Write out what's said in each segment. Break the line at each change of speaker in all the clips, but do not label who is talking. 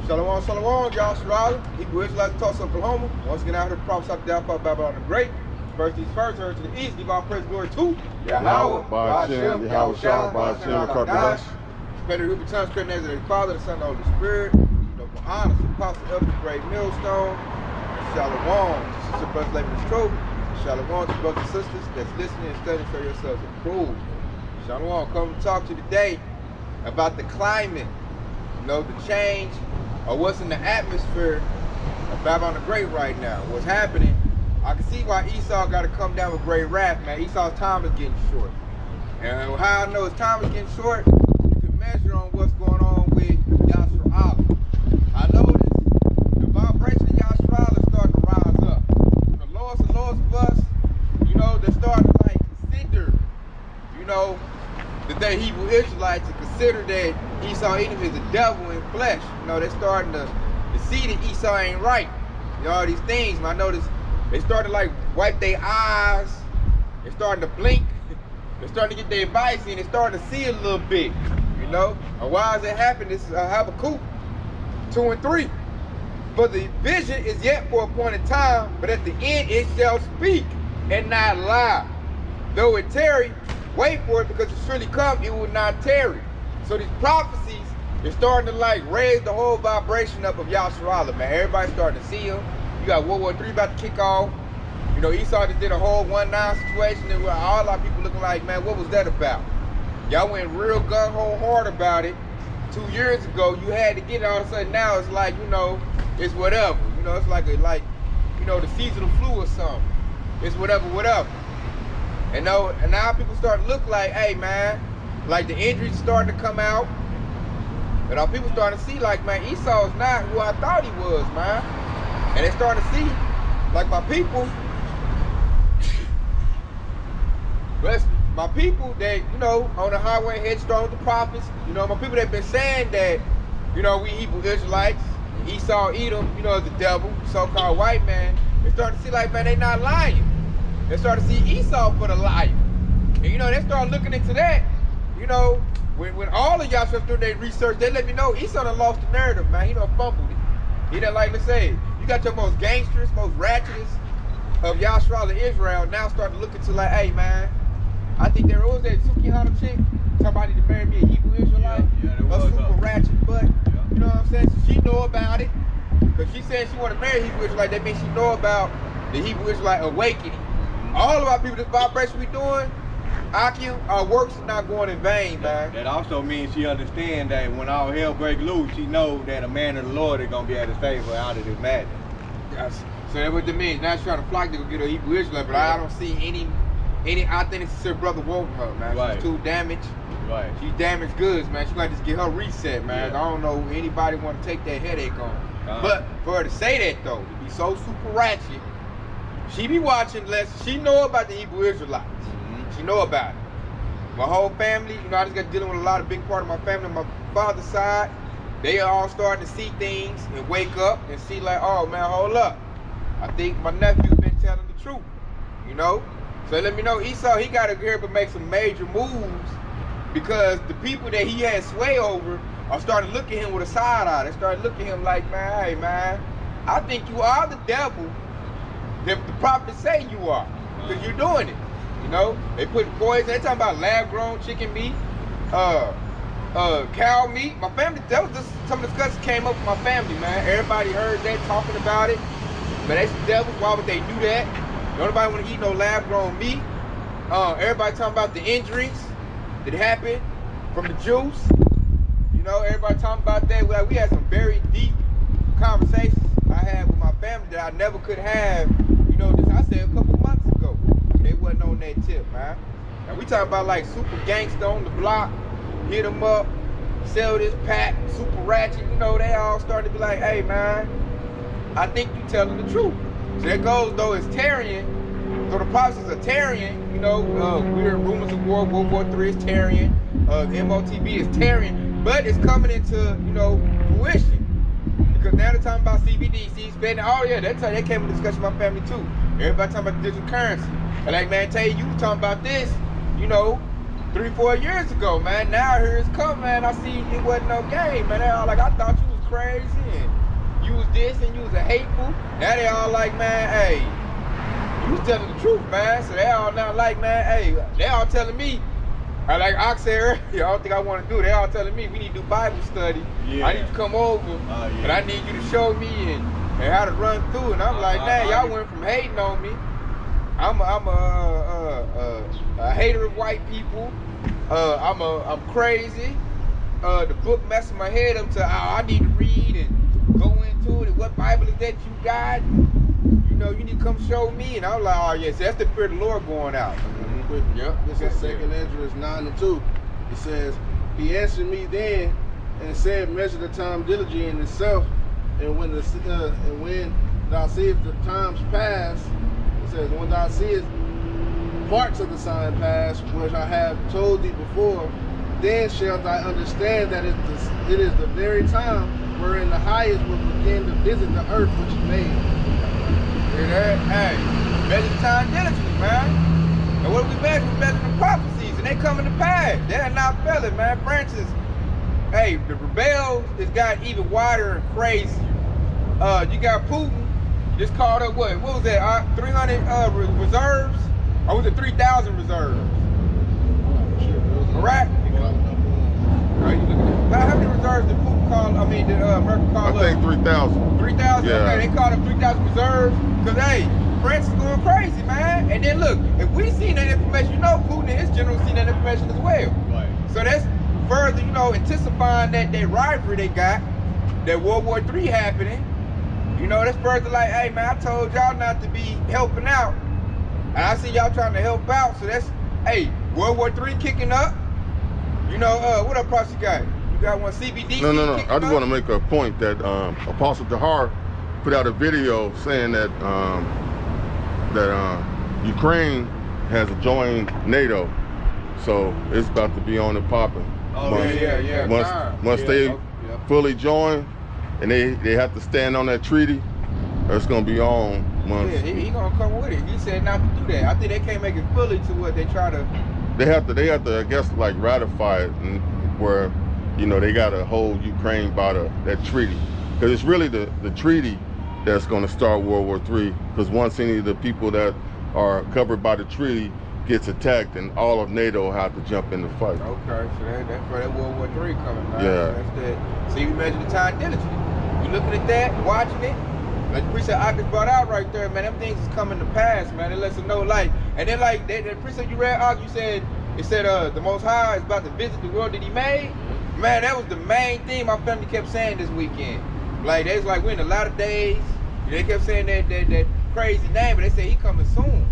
Shalom, shalom, Yahawashi, Hebrew Israelites, Tulsa, Oklahoma. Once again, out here to prophesy the downfall of Babylon the Great. First things first, heard to the east, give all praise and glory to
Yahawah,
Barak,
Yahawah,
Barak,
Qadash. Spread the root of tongues, spread the name of the Father, the Son, and the Holy Spirit. Double honor, the apostle, elder, great millstone. Shalom, sister, brothers, living this truth. Shalom to brothers and sisters that's listening and studying for yourselves approved. Shalom, come to talk to you today about the climate, the change, or what's in the atmosphere of Babylon the Great right now. What's happening? I can see why Esau got to come down with great wrath, man. Esau's time is getting short. And how I know his time is getting short, you can measure on what's going on with Yahawah. I noticed the vibration of Yahawah is starting to rise up. The lowest of us, they're starting to like consider, that they Hebrew Israelites to consider that Esau Edom is a devil in flesh. They're starting to see that Esau ain't right. All these things, I noticed they started to like wipe their eyes. They're starting to blink. They're starting to get their advice in. They're starting to see a little bit, And why is it happening? This is Habakkuk 2 and 3. For the vision is yet for a point in time, but at the end it shall speak and not lie. Though it tarry, wait for it, because it surely come, it will not tarry. So these prophecies, they're starting to like raise the whole vibration up of Yahawah, man. Everybody's starting to see him. You got World War III about to kick off. Esau just did a whole 1-9 situation, and all our people looking like, man, what was that about? Y'all went real gung-ho hard about it 2 years ago. You had to get it. All of a sudden now it's like, it's whatever. It's like the seasonal flu or something. It's whatever. And now people start to look like, hey, man, like the injuries starting to come out. And our people starting to see like, man, Esau's not who I thought he was, man. And they starting to see, like my people, my people that, on the highway headstrong with the prophets, my people that been saying that, we Hebrew Israelites, Esau Edom, is the devil, so-called white man. They starting to see like, man, they not lying. They started to see Esau for the liar. And they start looking into that. When all of y'all started doing their research, they let me know Esau done lost the narrative, man. He done fumbled it. He done, like, let's say, you got your most gangsters, most ratchetest of Yahawah Israel now starting to look into like, hey, man, I think there was that Sukihana chick talking about need to marry me a Hebrew Israelite. A super ratchet butt. You know what I'm saying? So she know about it. Because she said she want to marry a Hebrew Israelite, that means she know about the Hebrew Israelite awakening. All of our people, this vibration we doing, our works is not going in vain, man.
That also means she understands that when all hell break loose, she knows that a man of the Lord is going to be able to save her out of this madness.
Yes. So that's what it means. Now she's trying to flock to go get a Hebrew Israelite, but I don't see any authentic sincere brother wanting her, man.
Right.
She's too damaged.
Right.
She's damaged goods, man. She might just get her reset, man.
Yeah.
I don't know anybody want to take that headache on. But for her to say that, though, to be so super ratchet, she be watching she know about the Hebrew Israelites. She know about it. My whole family, I just got dealing with a lot of big part of my family on my father's side. They all starting to see things and wake up and see like, oh man, hold up. I think my nephew been telling the truth, So let me know, Esau, he got to get up and make some major moves, because the people that he had sway over are starting to look at him with a side eye. They started looking at him like, man, hey man, I think you are the devil that the prophets say you are, because you're doing it. They put poison. They talking about lab-grown chicken meat, cow meat. My family, that was just some of the discussions came up with my family, man. Everybody heard that, talking about it. But they the devils, why would they do that? Nobody want to eat no lab-grown meat. Everybody talking about the injuries that happened from the juice. Everybody talking about that. We had some very deep conversations I had with my family that I never could have, just I said a couple months ago. They wasn't on that tip, man. And we talking about like super gangster on the block, hit them up, sell this pack, super ratchet, they all started to be like, hey man, I think you telling the truth. So there goes, though, it's Tarian. So the process of Tarian, we heard rumors of World War III is Tarian, MOTB is Tarian, but it's coming into, fruition. Because now they're talking about CBDC spending. Oh yeah, that's how they came in discussion with my family too. Everybody talking about digital currency. And like, man, tell you was talking about this, 3-4 years ago, man. Now here it's come, man. I see it wasn't no game, man. They all like, I thought you was crazy. this and you was a hateful. Now they all like, man, hey, you was telling the truth, man. So they all now like, man, hey, they all telling me, like Ox said earlier, I don't think I want to do. They all telling me we need to do Bible study. Yeah. I need to come over, but I need you to show me and how to run through. And I'm like, man, y'all went from hating on me. I'm a hater of white people. I'm crazy. The book messing my head up to I need to read and go into it. And what Bible is that you got? You know, you need to come show me. And I'm like, oh yes, that's the Spirit of the Lord going out.
Yep. This is 2nd Ezra 9:2. It says, he answered me then and said, measure the time diligently in itself, and when thou seest the times pass, it says, when thou seest parts of the sign pass, which I have told thee before, then shalt thou understand that it is the very time wherein the highest will begin to visit the earth which he made.
Hey, measure the time diligently, man. And what we measure? We measure the prophecies, and they coming to pass. They're not failing, man. Francis, hey, the rebels has got even wider and crazy. You got Putin just called up what was that? 300 reserves, or was it 3,000 reserves? Iraq. How many reserves did Putin call? I mean, did America call up?
I think 3,000.
3,000.
Yeah.
Okay, they called up 3,000 reserves because hey, France is going crazy, man. And then look, if we seen that information, you know, Putin and his generals seen that information as well. Right. So that's further, you know, intensifying that rivalry they got, that World War III happening. You know, that's further like, hey man, I told y'all not to be helping out, and I see y'all trying to help out. So that's, hey, World War III kicking up. You know, what up, Props you got? You got one CBD?
No. I just want to make a point that Apostle Jahar put out a video saying that Ukraine has joined NATO, so it's about to be on and popping.
Oh,
Once they fully join, and they have to stand on that treaty, it's gonna be on. Once.
Yeah, he gonna come with it. He said not to do that. I think they can't make it fully to what they try to.
They have to, I guess, like ratify it, and where, you know, they gotta hold Ukraine by that treaty, because it's really the treaty that's gonna start World War III. Because once any of the people that are covered by the treaty gets attacked, and all of NATO have to jump in the fight.
Okay, so that's where that World War III coming. Right?
Yeah.
So that's that. So you measure the time diligently. You looking at that, watching it. Like the preacher I just brought out right there, man. Them things is coming to pass, man. It lets them know, like, and then like that preacher you read, you said it said the Most High is about to visit the world that He made. Man, that was the main thing my family kept saying this weekend. Like they was like, we're in the latter days. They kept saying that crazy name, but they said He coming soon.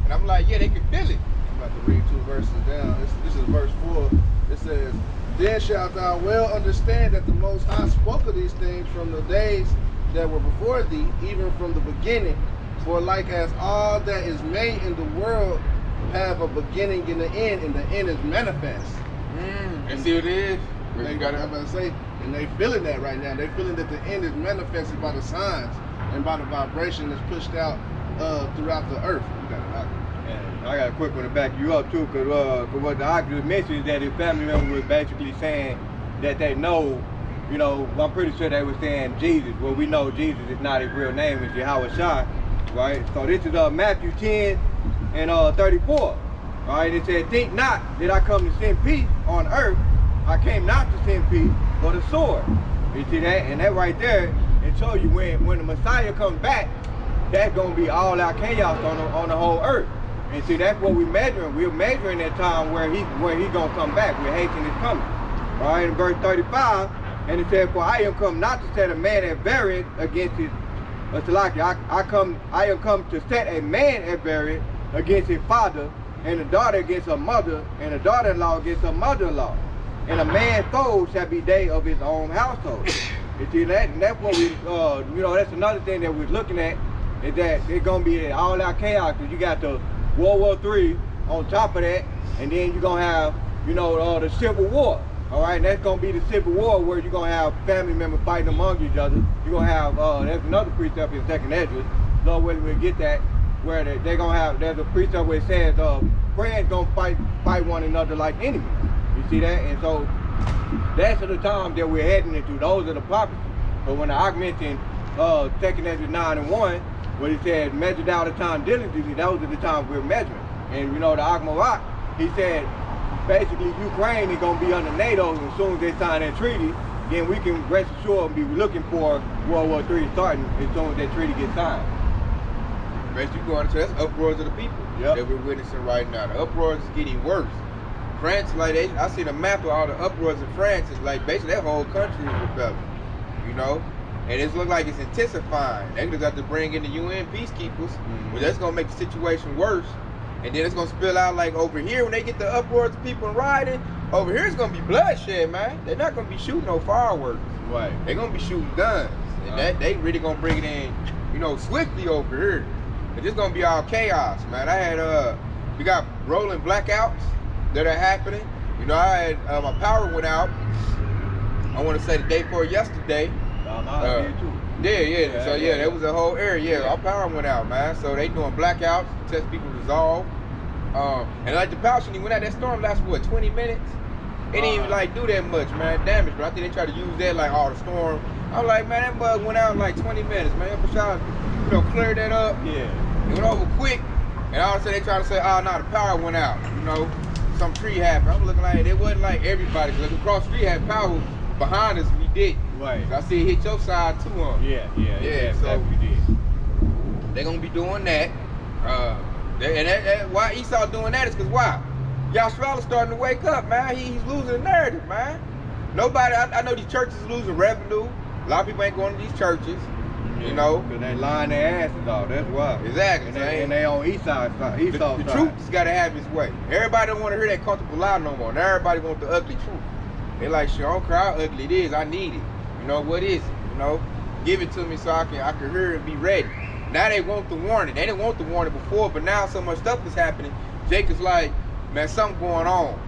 And I'm like, yeah, they can feel it.
I'm about to read 2 verses down. This is verse 4. It says, then shalt thou well understand that the Most High spoke of these things from the days that were before thee, even from the beginning. For like as all that is made in the world have a beginning and an end is manifest.
And see what it is?
I'm about to say, and they feeling that right now. They feeling that the end is manifested by the signs and by the vibration that's pushed out throughout the earth.
And I got a quick one to back you up too, because what the doctor mentioned is that his family member was basically saying that they know, you know, I'm pretty sure they were saying Jesus. Well, we know Jesus is not his real name, it's Yahawashi, right? So this is Matthew 10 and 34, right? It said, think not that I come to send peace on earth. I came not to send peace, but a sword. You see that? And that right there, it shows you when the Messiah comes back, that's gonna be all our chaos on the whole earth. And see, that's what we're measuring. We're measuring that time where he gonna come back. We're hating his coming. All right, in verse 35, and it says, for I am come not to set a man at variance against his I am come to set a man at variance against his father, and a daughter against her mother, and a daughter-in-law against her mother-in-law. And a man's foes shall be they of his own household. You see that? And that's what we, you know, that's another thing that we're looking at, is that it's gonna be all out chaos, because you got the World War III on top of that, and then you're gonna have, you know, the Civil War. All right, and that's gonna be the Civil War where you're gonna have family members fighting among each other. You're gonna have, there's another precept in 2nd Ezra, Lord willing we'll get that, where they're gonna have, there's a precept where it says, friends gonna fight one another like enemies. You see that? And so that's the time that we're heading into. Those are the prophecies. But when I mentioned 2nd Ezra 9 and 1, where he said, measured out the time diligently, those are the times we're measuring. And you know, the Barak, he said, basically Ukraine is going to be under NATO, and as soon as they sign that treaty, then we can rest assured and be looking for World War III starting as soon as that treaty gets signed.
Basically, going to that's uproars of the people that we're witnessing right now. The uproars is getting worse. France, like I see the map of all the uproars in France. It's like basically that whole country is rebelling, you know. And it looks like it's intensifying. They're gonna have to bring in the UN peacekeepers, but that's gonna make the situation worse. And then it's gonna spill out like over here when they get the uproars of people rioting. Over here it's gonna be bloodshed, man. They're not gonna be shooting no fireworks.
Right.
They're gonna be shooting guns, and that they really gonna bring it in, you know, swiftly over here. It's just gonna be all chaos, man. I had we got rolling blackouts that are happening. You know, I had my power went out. I want to say the day before yesterday. Yeah. So yeah, there was a whole area. Yeah, our power went out, man. So they doing blackouts to test people resolve. And like the power shouldn't even went out. That storm lasted what, 20 minutes? It didn't even like do that much, man, damage. But I think they tried to use that like all the storm. I'm like, man, that bug went out in like 20 minutes, man. I'm trying to, you know, clear that up.
Yeah.
It went over quick. And all of a sudden they try to say, oh no, the power went out. You know, some tree happened. I'm looking like it wasn't like everybody. Because across the street had power behind us, we did.
Right.
I see it hit your side too,
Yeah.
So
we did.
they're gonna be doing that. And why Esau doing that is because why? Yahawah is starting to wake up, man. He's losing the narrative, man. Nobody, I know these churches are losing revenue. A lot of people ain't going to these churches, you know.
Because they lying their asses off, that's why.
Exactly.
And they on Esau's side.
The truth has got to have its way. Everybody don't want to hear that comfortable lie no more. Now everybody want the ugly truth. They like, shit, I don't care how ugly it is, I need it. You know, what is it? You know, give it to me so I can hear it and be ready. Now they want the warning. They didn't want the warning before, but now so much stuff is happening. Jacob's like, man, something going on,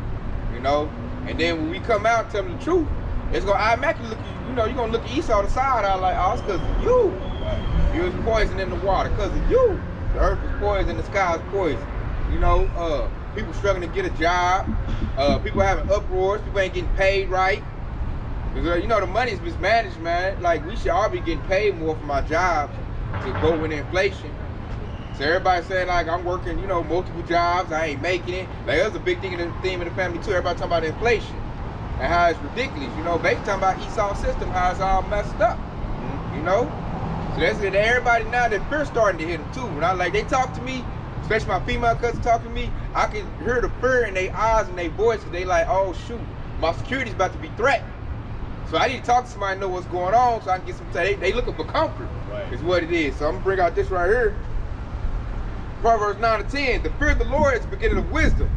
you know? And then when we come out and tell them the truth, it's gonna automatically look at you, know, you're gonna look at Esau the side out like, oh, it's because of you. You was poison in the water, because of you. The earth is poison, the sky is poison. You know, people struggling to get a job, people having uproars, people ain't getting paid right. Because, you know, the money's mismanaged, man. Like, we should all be getting paid more from our jobs to go with inflation. So everybody saying like, I'm working, you know, multiple jobs, I ain't making it. Like, that's a big thing in the theme of the family too. Everybody talking about inflation and how it's ridiculous. You know, basically talking about Esau's system, how it's all messed up. You know? So that's it. Everybody now, that fear starting to hit them too. When I like, they talk to me, especially my female cousins talk to me, I can hear the fear in their eyes and their voices. They like, oh shoot, my security's about to be threatened. So I need to talk to somebody and know what's going on so I can get some, they looking for comfort, is what it is. So I'm gonna bring out this right here. Proverbs 9 and 10, the fear of the Lord is the beginning of wisdom,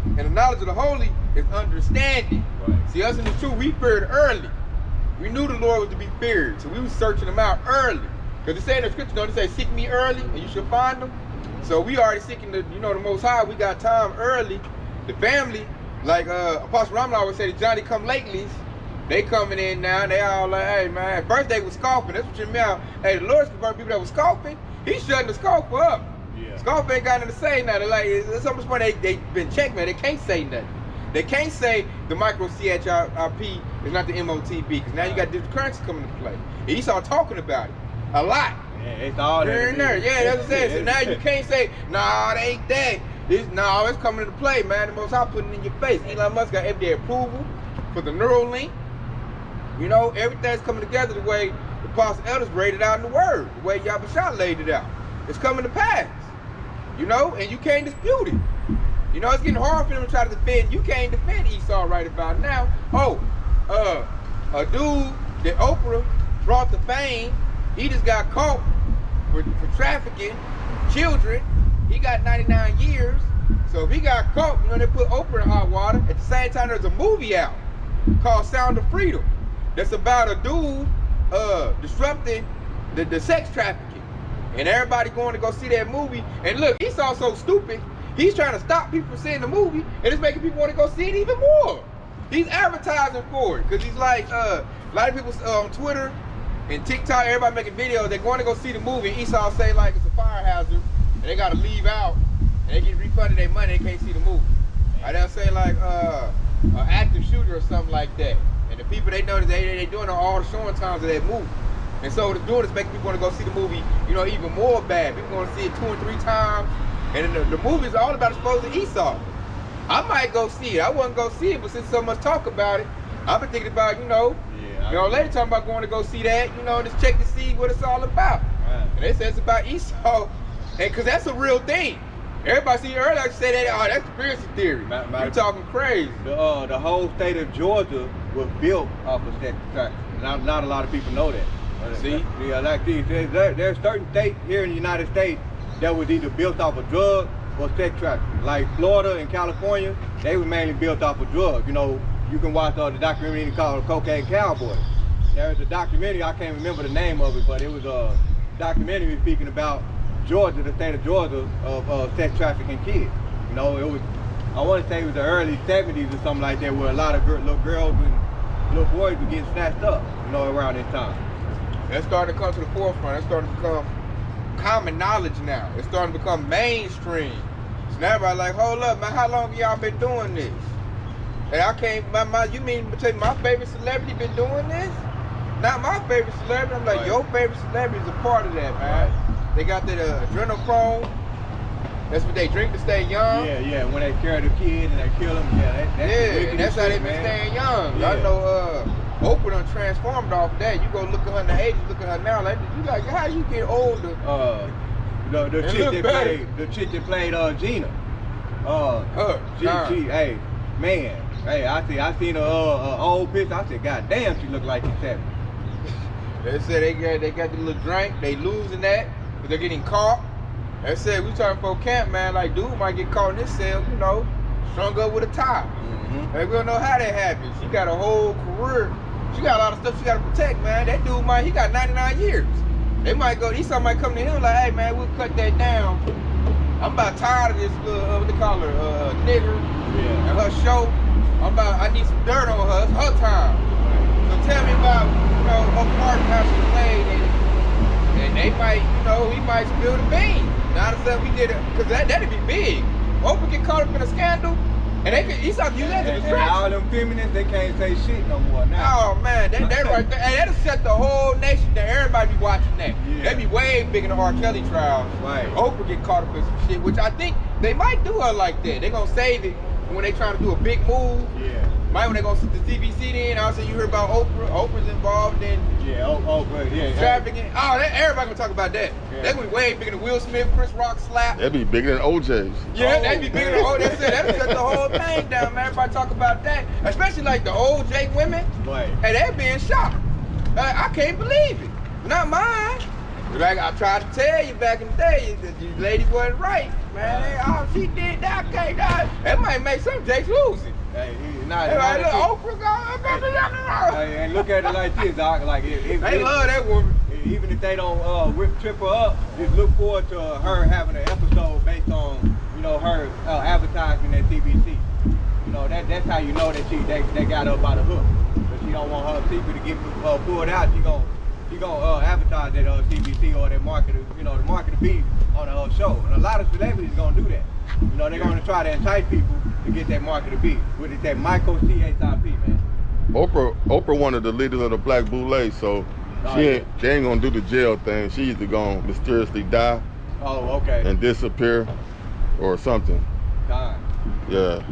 and the knowledge of the holy is understanding. See, us in the truth, we feared early. We knew the Lord was to be feared, so we was searching him out early. Because it say in the scripture, don't it say, seek me early and you shall find them? So we already seeking the, you know, the Most High. We got time early. The family, like Apostle Ramla always say, the Johnny come latelys, they coming in now, and they all like, hey man, at first they was scoffing. That's what you mean. Hey, the Lord's converting people that was scoffing. He's shutting the scoffer up. Scoff ain't got nothing to say nothing. Like, it's so much point they been checked, man. They can't say nothing. They can't say the micro CHRP is not the MOTB, because now you got digital currency coming into play. And Esau talking about it a lot.
Yeah, it's all
there. Yeah, that's what I'm saying. So now you can't say, nah, it ain't that. It's coming into play, man. The Most High putting it in your face. Elon Musk got FDA approval for the Neuralink. You know, everything's coming together the way the Apostle Elders laid it out in the Word, the way Yahawashi laid it out. It's coming to pass. You know, and you can't dispute it. You know, it's getting hard for them to try to defend. You can't defend Esau right about now. Oh, a dude that Oprah brought to fame, he just got caught for trafficking children. He got 99 years. So if he got caught, you know, they put Oprah in hot water. At the same time, there's a movie out called Sound of Freedom that's about a dude disrupting the sex trafficking. And everybody going to go see that movie. And look, Esau's so stupid. He's trying to stop people from seeing the movie, and it's making people want to go see it even more. He's advertising for it, because he's like, a lot of people on Twitter and TikTok, everybody making videos, they're going to go see the movie, and Esau say like it's a fire hazard, and they got to leave out, and they get refunded their money, they can't see the movie. Or they'll say like, an active shooter or something like that. And the people they know that they doing all the showing times of that movie. And so to do it is making people want to go see the movie, you know, even more bad. People want to see it 2 and 3 times. And then the movie is all about exposing Esau. I might go see it. I wouldn't go see it, but since so much talk about it, I've been thinking about, later talking about going to go see that, just check to see what it's all about. Right. And they said it's about Esau, and because that's a real thing. Everybody see earlier like say that, that's conspiracy theory. You're talking crazy.
The whole state of Georgia was built off of sex trafficking. Not a lot of people know that.
See?
Yeah, like these, there's certain states here in the United States that was either built off of drugs or sex trafficking. Like Florida and California, they were mainly built off of drugs. You can watch the documentary called Cocaine Cowboy. There's a documentary, I can't remember the name of it, but it was a documentary speaking about Georgia, the state of Georgia, of sex trafficking kids. It was, I want to say it was the early 70s or something like that, where a lot of little girls and little boys were getting snatched up, around this time.
That's starting to come to the forefront. It's starting to become common knowledge now. It's starting to become mainstream. So now everybody's like, hold up, man, how long y'all been doing this? And I can't, you mean to tell me my favorite celebrity been doing this? Not my favorite celebrity. I'm like, your favorite celebrity is a part of that, man. Right. They got that adrenochrome. That's what they drink to stay young.
Yeah, when they carry the kids and they kill them,
that's how they been staying young. Yeah. I know Oprah done transformed off that. You go look at her in the 80s, look at her now, like you like, how you get older?
The chick that played Gina. Hey, man. Hey, I seen her old picture. I said, God damn, she look like she's 70.
They said they got the little drink. They losing that, but they're getting caught. They said we talking for camp, man. Like dude might get caught in this cell, strung up with a tie. Like, we don't know how that happened. She got a whole career. She got a lot of stuff she got to protect, man. That dude he got 99 years. They might go. Esau might come to him like, hey man, we'll cut that down. I'm about tired of this little what they call her, nigger, and her show. I need some dirt on her. It's her time. So tell me about, her part, how she played, and they might, he might spill the beans. Now the stuff we did, because that'd be big. Oprah get caught up in a scandal, and Esau use that to distract.
And all them feminists, they can't say shit no more now.
Oh man, that right there, and that'll set the whole nation down. Everybody be watching that. Yeah. That'd be way bigger than R. Kelly trials.
Right.
Oprah get caught up in some shit, which I think they might do her like that. They gonna save it when they trying to do a big move.
Yeah.
Might when they gonna sit the CBC then. Also, you heard about Oprah. Oprah's involved in trafficking. Oh, everybody gonna talk about that. Yeah. That's gonna be way bigger than Will Smith, Chris Rock slap.
That'd be bigger than OJ's.
Yeah, that'd be bigger than OJ. That's it. That'll shut the whole thing down, man. Everybody talk about that, especially like the OJ women.
Right.
And they're being shot. I can't believe it. Not mine. Like I tried to tell you back in the day, that you lady wasn't right, man. She did that. I can't die. That might make some Jakes lose it.
Hey,
Oprah gone.
And look at it like this, Doc. Like
they love that woman.
Even if they don't trip her up, just look forward to her having an episode based on her advertising at TBC. That's how you know that they got her by the hook. But she don't want her secret to get pulled out. She gonna advertise that TBC or that market, the market to be on her show. And a lot of celebrities gonna do that. They're gonna try to entice people to get that market to be. What is that? CHIP, man.
Oprah one of the leaders of the Black Boule, so she ain't gonna do the jail thing. She either gonna mysteriously die, and disappear, or something.
God.
Yeah.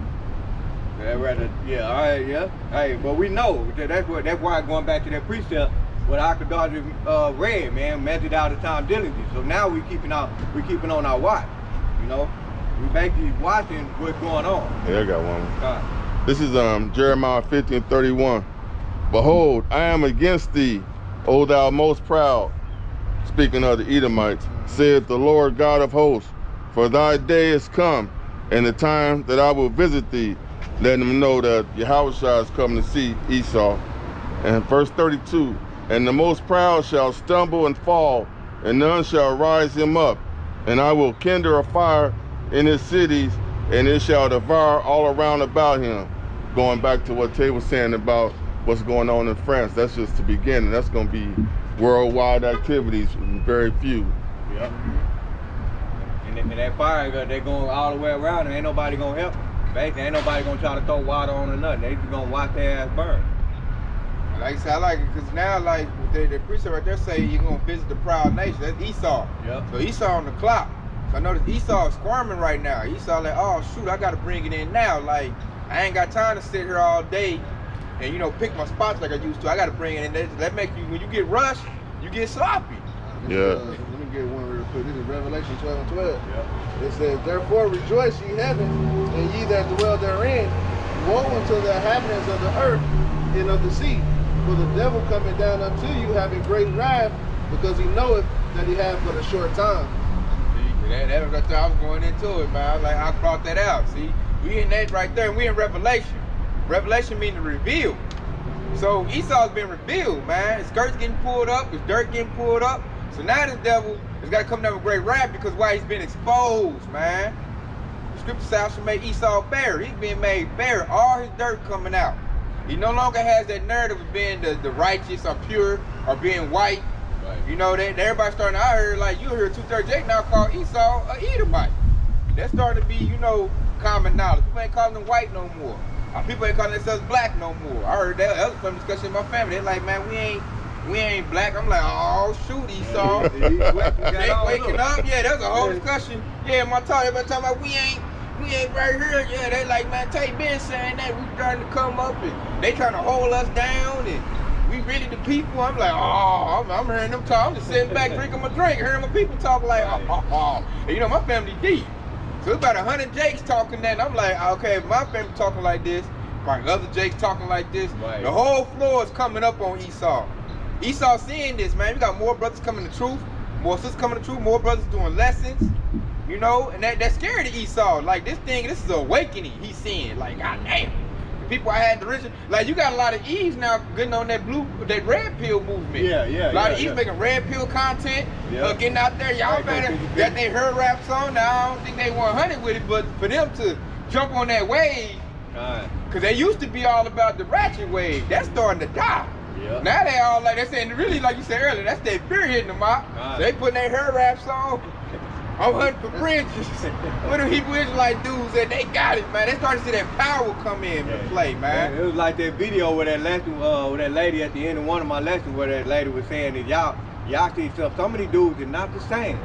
All right, Hey, but we know that's why going back to that precept. What Qadash read, man, measured out the time diligently. So now we keeping on our watch. We basically watching what's going on.
Yeah, I got one. This is Jeremiah 50:31. Behold, I am against thee, O thou most proud. Speaking of the Edomites, saith the Lord God of hosts, for thy day is come, and the time that I will visit thee, letting them know that Yahawashi is coming to see Esau. And verse 32. And the most proud shall stumble and fall, and none shall rise him up. And I will kindle a fire in his cities, and it shall devour all around about him. Going back to what Tay was saying about what's going on in France, that's just the beginning. That's going to be worldwide activities, very few.
Yep. And that fire, they're going all the way around, and ain't nobody going to help. Basically, ain't nobody going to try to throw water on or nothing. They just going to watch their ass burn.
Like I said, I like it because now, like the precept right there say you're gonna visit the proud nation. That's Esau.
Yep.
So Esau on the clock. So I notice Esau is squirming right now. Esau like, oh shoot, I gotta bring it in now. Like, I ain't got time to sit here all day and pick my spots like I used to. I gotta bring it in. That make you, when you get rushed, you get sloppy.
Yeah.
Let me get one real quick. This is Revelation 12 and 12.
Yep.
It says, therefore rejoice ye heaven, and ye that dwell therein. Woe unto the inhabitants of the earth and of the sea. For the devil coming down unto you having great wrath, because he knoweth that he hath but a short time.
See, that was right there. I was going into it, man. I was like, I brought that out. See, we in that right there, and we in Revelation. Revelation means to reveal. So Esau's been revealed, man. His skirt's getting pulled up, his dirt getting pulled up. So now this devil has got to come down with great wrath because why? He's been exposed, man. The scripture says, shall make Esau bare. He's being made bare. All his dirt coming out. He no longer has that narrative of being the righteous or pure or being white.
Right.
You know, that everybody starting, I heard, like, you heard 238 now call Esau a Edomite. That's starting to be, common knowledge. People ain't calling them white no more. People ain't calling themselves black no more. I heard that was some discussion in my family. They're like, man, we ain't black. I'm like, oh shoot, Esau. They waking up. Yeah, that's a whole discussion. Yeah, my talk, everybody talking about we ain't right here. Yeah, they like, man, Tate been saying that. We trying to come up and they trying to hold us down and we really the people. I'm like, oh, I'm hearing them talk. I'm just sitting back drinking my drink, hearing my people talk like, oh. And my family deep. So it's about 100 Jakes talking that, and I'm like, okay, if my family talking like this, probably other Jakes talking like this,
right.
The whole floor is coming up on Esau. Esau seeing this, man. We got more brothers coming to truth, more sisters coming to truth, more brothers doing lessons, and that's scary to Esau. Like this is an awakening he's seeing. Like, god damn. The people I had the original, like you got a lot of Eves now getting on that red pill movement.
Yeah.
A lot of Eves making red pill content, getting out there. Y'all better got their hair wraps on. Now I don't think they 100 with it, but for them to jump on that wave, because they used to be all about the ratchet wave. That's starting to die.
Yep.
Now they all like, they're saying, really like you said earlier, that's their fear hitting them out. So they putting their hair wraps on. I'm hunting for fringes. What the Hebrew Israelite dudes that they got it, man. They started to see that power come in to play, man.
It was like that video with that lesson, with that lady at the end of one of my lessons, where that lady was saying that y'all see some of these dudes are not the same,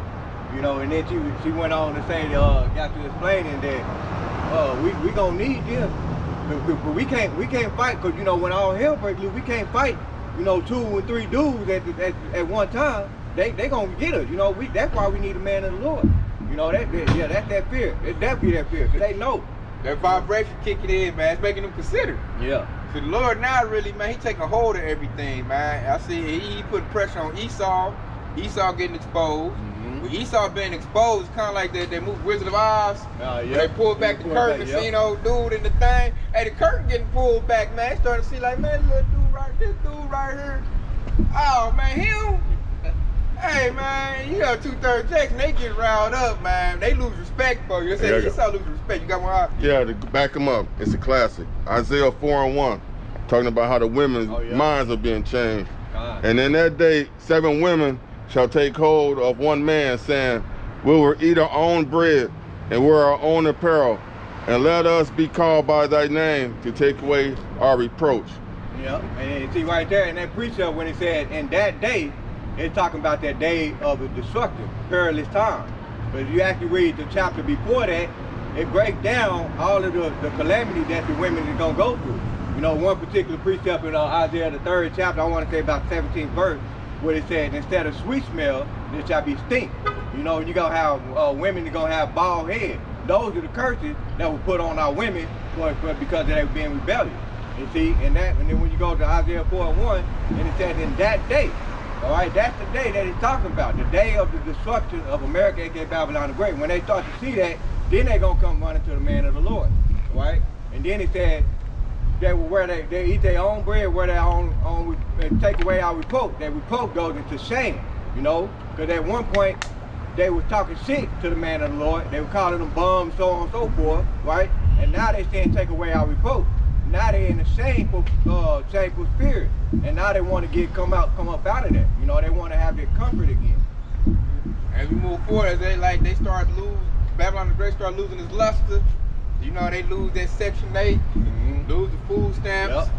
And then she went on to say, got to explaining that we gonna need them, but we can't fight because when all hell breaks loose, we can't fight, 2 and 3 dudes at one time. They gonna get us, that's why we need a man of the Lord. That's that fear. It definitely that fear, because they know.
That vibration kicking in, man, it's making them consider.
Yeah.
So the Lord now really, man, he taking hold of everything, man. I see he putting pressure on Esau. Esau getting exposed. With Esau being exposed, it's kind of like that movie Wizard of Oz. They pulled back the curtain and seen old dude in the thing. Hey, the curtain getting pulled back, man. Starting to see like, man, this dude right here. Oh, man, him. Hey man, you got 2/3 Jakes and they get riled up, man. They lose respect for you. They say Esau lose respect. You got one out?
Yeah, to back them up, it's a classic. Isaiah 4:1, talking about how the women's minds are being changed. And in that day, 7 women shall take hold of one man, saying, we will eat our own bread and wear our own apparel, and let us be called by thy name to take away our reproach.
Yeah, and see right there in that precept when it said, in that day, it's talking about that day of a destructive, perilous time. But if you actually read the chapter before that, it breaks down all of the calamity that the women are going to go through. One particular precept in Isaiah the 3rd chapter, I want to say about 17th verse, where it said, instead of sweet smell, there shall be stink. You're going to have women that are going to have bald head. Those are the curses that were put on our women because they were being rebellious. You see, and then when you go to Isaiah 4:1, and it says, in that day, all right, that's the day that he's talking about, the day of the destruction of America, aka Babylon the Great. When they start to see that, then they're going to come running to the man of the Lord, right? And then he said, they eat their own bread, wear their own take away our reproach. That reproach goes into shame, because at one point, they were talking shit to the man of the Lord. They were calling them bums, so on and so forth, right? And now they saying, take away our reproach. Now they're in a shameful spirit, and now they want to come up out of that. They want to have their comfort again.
As we move forward, they start lose. Babylon the Great start losing its luster. They lose that Section 8, lose the food stamps.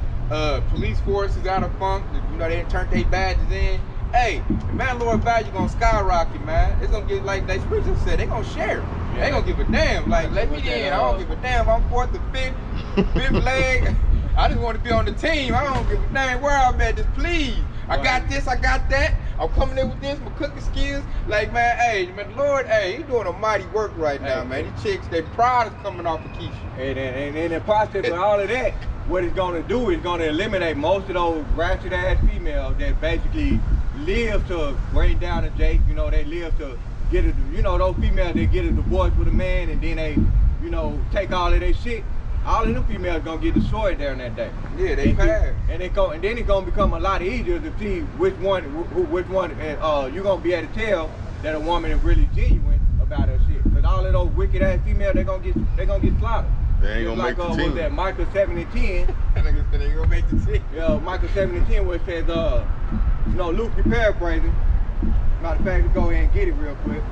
Police force is out of funk. You know, they didn't turn their badges in. Hey, the landlord value gonna skyrocket, man. It's gonna get like scripture said, they gonna share it.
Yeah.
They ain't gonna give a damn. Like, let me in. I don't give a damn. I'm fourth or fifth leg. I just want to be on the team. I don't give a damn where I'm at. Just please. I got this, I got that. I'm coming in with this, my cooking skills. Like, man, hey, man, the Lord, hey, he's doing a mighty work right now, man. These chicks, their pride is coming off of Keisha.
And in the process of all of that, what it's gonna do is gonna eliminate most of those ratchet ass females that basically live to bring down a Jake. You know, they live to get a, you know, those females that get a divorce with a man and then they, you know, take all of their shit. All of them females gonna get destroyed there in that day.
Yeah, they pass.
And then it's gonna become a lot easier to see which one, you're gonna be able to tell that a woman is really genuine about her shit. Cause all of those wicked ass females, they gonna get slaughtered.
They ain't gonna make the team.
Was that Micah 7 and 10?
They ain't gonna make the team.
Yeah, Micah 7 and 10 where it says, you know, Luke, you paraphrasing. Matter of fact, let's go ahead and get it real quick.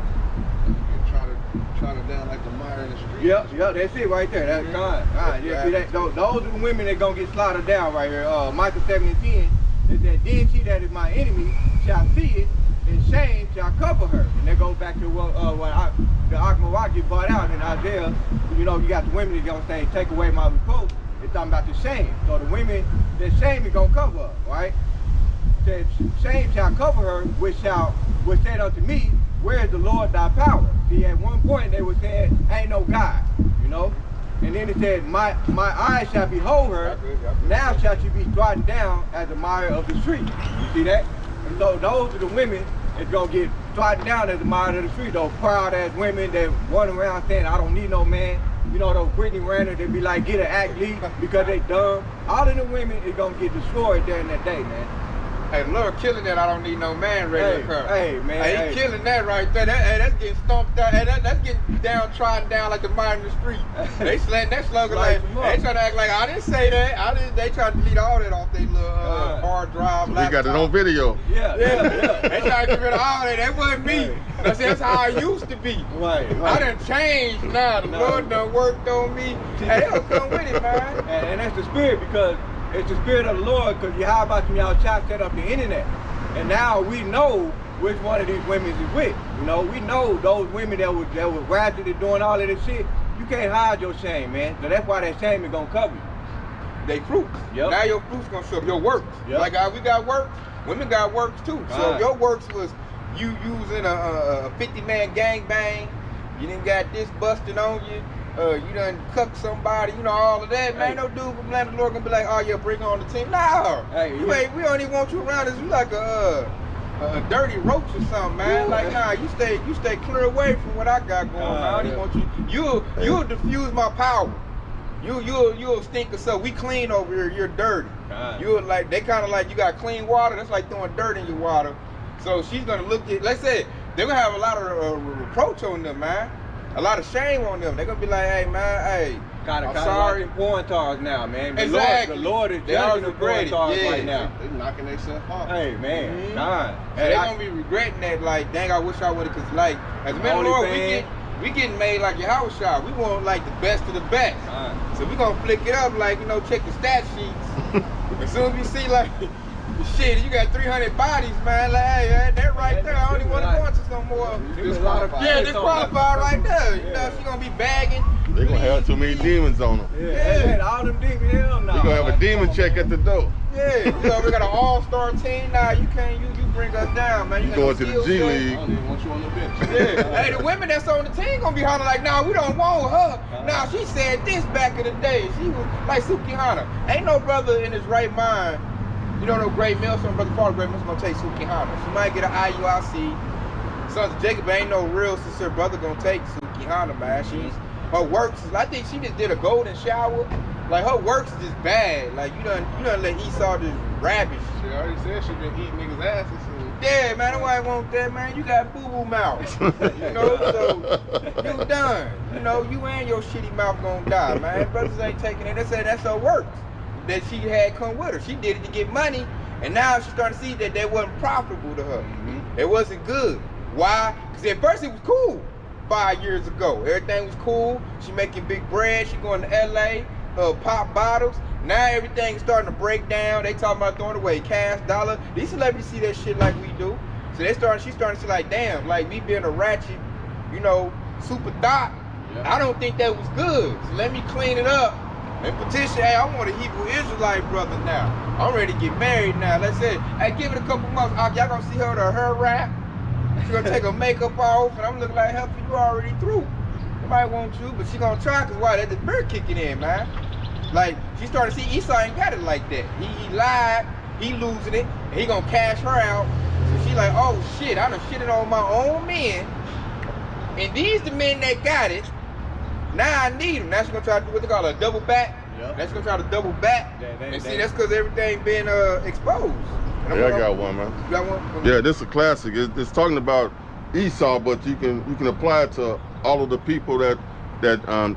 Trying to down like the mire in the street.
Yep, that's it right there. That's God. Yeah, see that, those are the women that gonna get slaughtered down right here. Micah 7 and 10 is that then she that is my enemy shall see it, and shame shall cover her. And that goes back to what the Akmarak get brought out in Isaiah. You know, you got the women that gonna say, take away my reproach. It's talking about the shame. So the women, that shame is gonna cover her, right? Said, shame shall cover her, which said unto me, where is the Lord thy power? See, at one point they were saying, ain't no God, you know? And then it said, my eyes shall behold her, now shall she be trodden down as the mire of the street. You see that? And so those are the women that's gonna get trodden down as the mire of the street. Those proud ass women that run around saying, I don't need no man. You know, those Britney Ranners, they be like, get an act lead because they dumb. All of the women is gonna get destroyed there in that day, man.
Hey, the Lord killing that I don't need no man ready to occur.
Hey, man.
Hey, he killing that right there. That's getting stomped out. Hey, that's getting trodden down like the mire in the street. They slanting that slogan like, they trying to act like, I didn't say that. They trying to delete all that off their little hard drive.
So we got it on video.
Yeah.
They trying to get rid of all that. That wasn't me. That's how I used to be.
Right.
I done changed now. The Lord done worked on me. Hey, they'll come with it, man.
And that's the spirit, because it's the spirit of the Lord, because Yahawah set up the internet. And now we know which one of these women is with. You know, we know those women that was ratchet and doing all of this shit. You can't hide your shame, man. So that's why that shame is gonna cover you.
They fruits.
Yep.
Now your fruits gonna show up. Your works.
Yep.
Like we got works. Women got works too. So if your works was you using a 50-man gangbang, you didn't got this busted on you. You done cucked somebody, you know, all of that, man. No dude from Land of the Lord gonna be like, oh yeah, bring on the team. No, we don't even want you around us. You like a dirty roach or something, man.
Ooh,
like, nah, you stay clear away from what I got going on. I don't even want you. You'll diffuse my power. You'll stink us up. We clean over here. You're dirty. You're like, they kind of like, you got clean water. That's like throwing dirt in your water. So she's gonna look at. Let's say they're gonna have a lot of reproach on them, man. A lot of shame on them. They're gonna be like, hey man, hey, I'm sorry.
Like porn stars now, man.
Exactly.
The Lord is judging the porn stars right now.
They knocking themselves off.
Hey man,
So they're gonna be regretting that. Like, dang, I wish I would have. Cause like, as a man of the Lord, we getting made like Yahawashi. We want like the best of the best. So we gonna flick it up, like, you know, check the stat sheets. As soon as we see like, shit, you got 300 bodies, man. Like, hey, that right there, I don't even want to go into no more. Disqualified right there. You know, she gonna be bagging.
They gonna have too many demons on them.
Yeah. All them demons, hell no.
We gonna have a demon check at the door.
Yeah, you know, we got an all-star team now. You can't, you bring us down, man.
You going to the G League.
I don't even want you on the bench.
Yeah. Hey, the women that's on the team gonna be hollering like, nah, we don't want her. Nah, she said this back in the day. She was like Sukihana. Ain't no brother in his right mind. You know, no great male, some brother Father great male's gonna take Sukihana. She might get an IUIC. Sons of Jacob ain't no real sister brother gonna take Sukihana, man. Her works is, I think she just did a golden shower. Like, her works is just bad. Like, you done let Esau just ravish.
She already said she been eating niggas' asses.
Yeah, man, nobody want that, man. You got boo-boo mouth. You know, so you done. You know, you and your shitty mouth gonna die, man. Brothers ain't taking it. They say that's her works that she had come with her. She did it to get money, and now she's starting to see that they wasn't profitable to her. It wasn't good. Why? Because at first it was cool 5 years ago. Everything was cool. She making big bread. She going to LA, pop bottles. Now everything is starting to break down. They talking about throwing away cash, dollar. These celebrities see that shit like we do. So she's starting to see like, damn, like me being a ratchet, you know, super thought. I don't think that was good. So let me clean it up and petition. Hey, I want a Hebrew Israelite brother now. I'm ready to get married now. Let's say, hey, give it a couple months. Y'all gonna see her to her rap. She's gonna take her makeup off, and I'm looking like, hell, you already through. Nobody want you, but she gonna try, cause why? That's the bird kicking in, man. Like, she started to see Esau ain't got it like that. He lied, he losing it, and he gonna cash her out. So she like, oh shit, I done shitted on my own men, and these the men that got it. Now I need them. Now she's gonna try to do what they call a double back. Yep. Now she's gonna try to double back. And see, that's cause everything been exposed.
Yeah, I got one, man.
You got one?
Yeah, this is a classic. It's talking about Esau, but you can apply it to all of the people that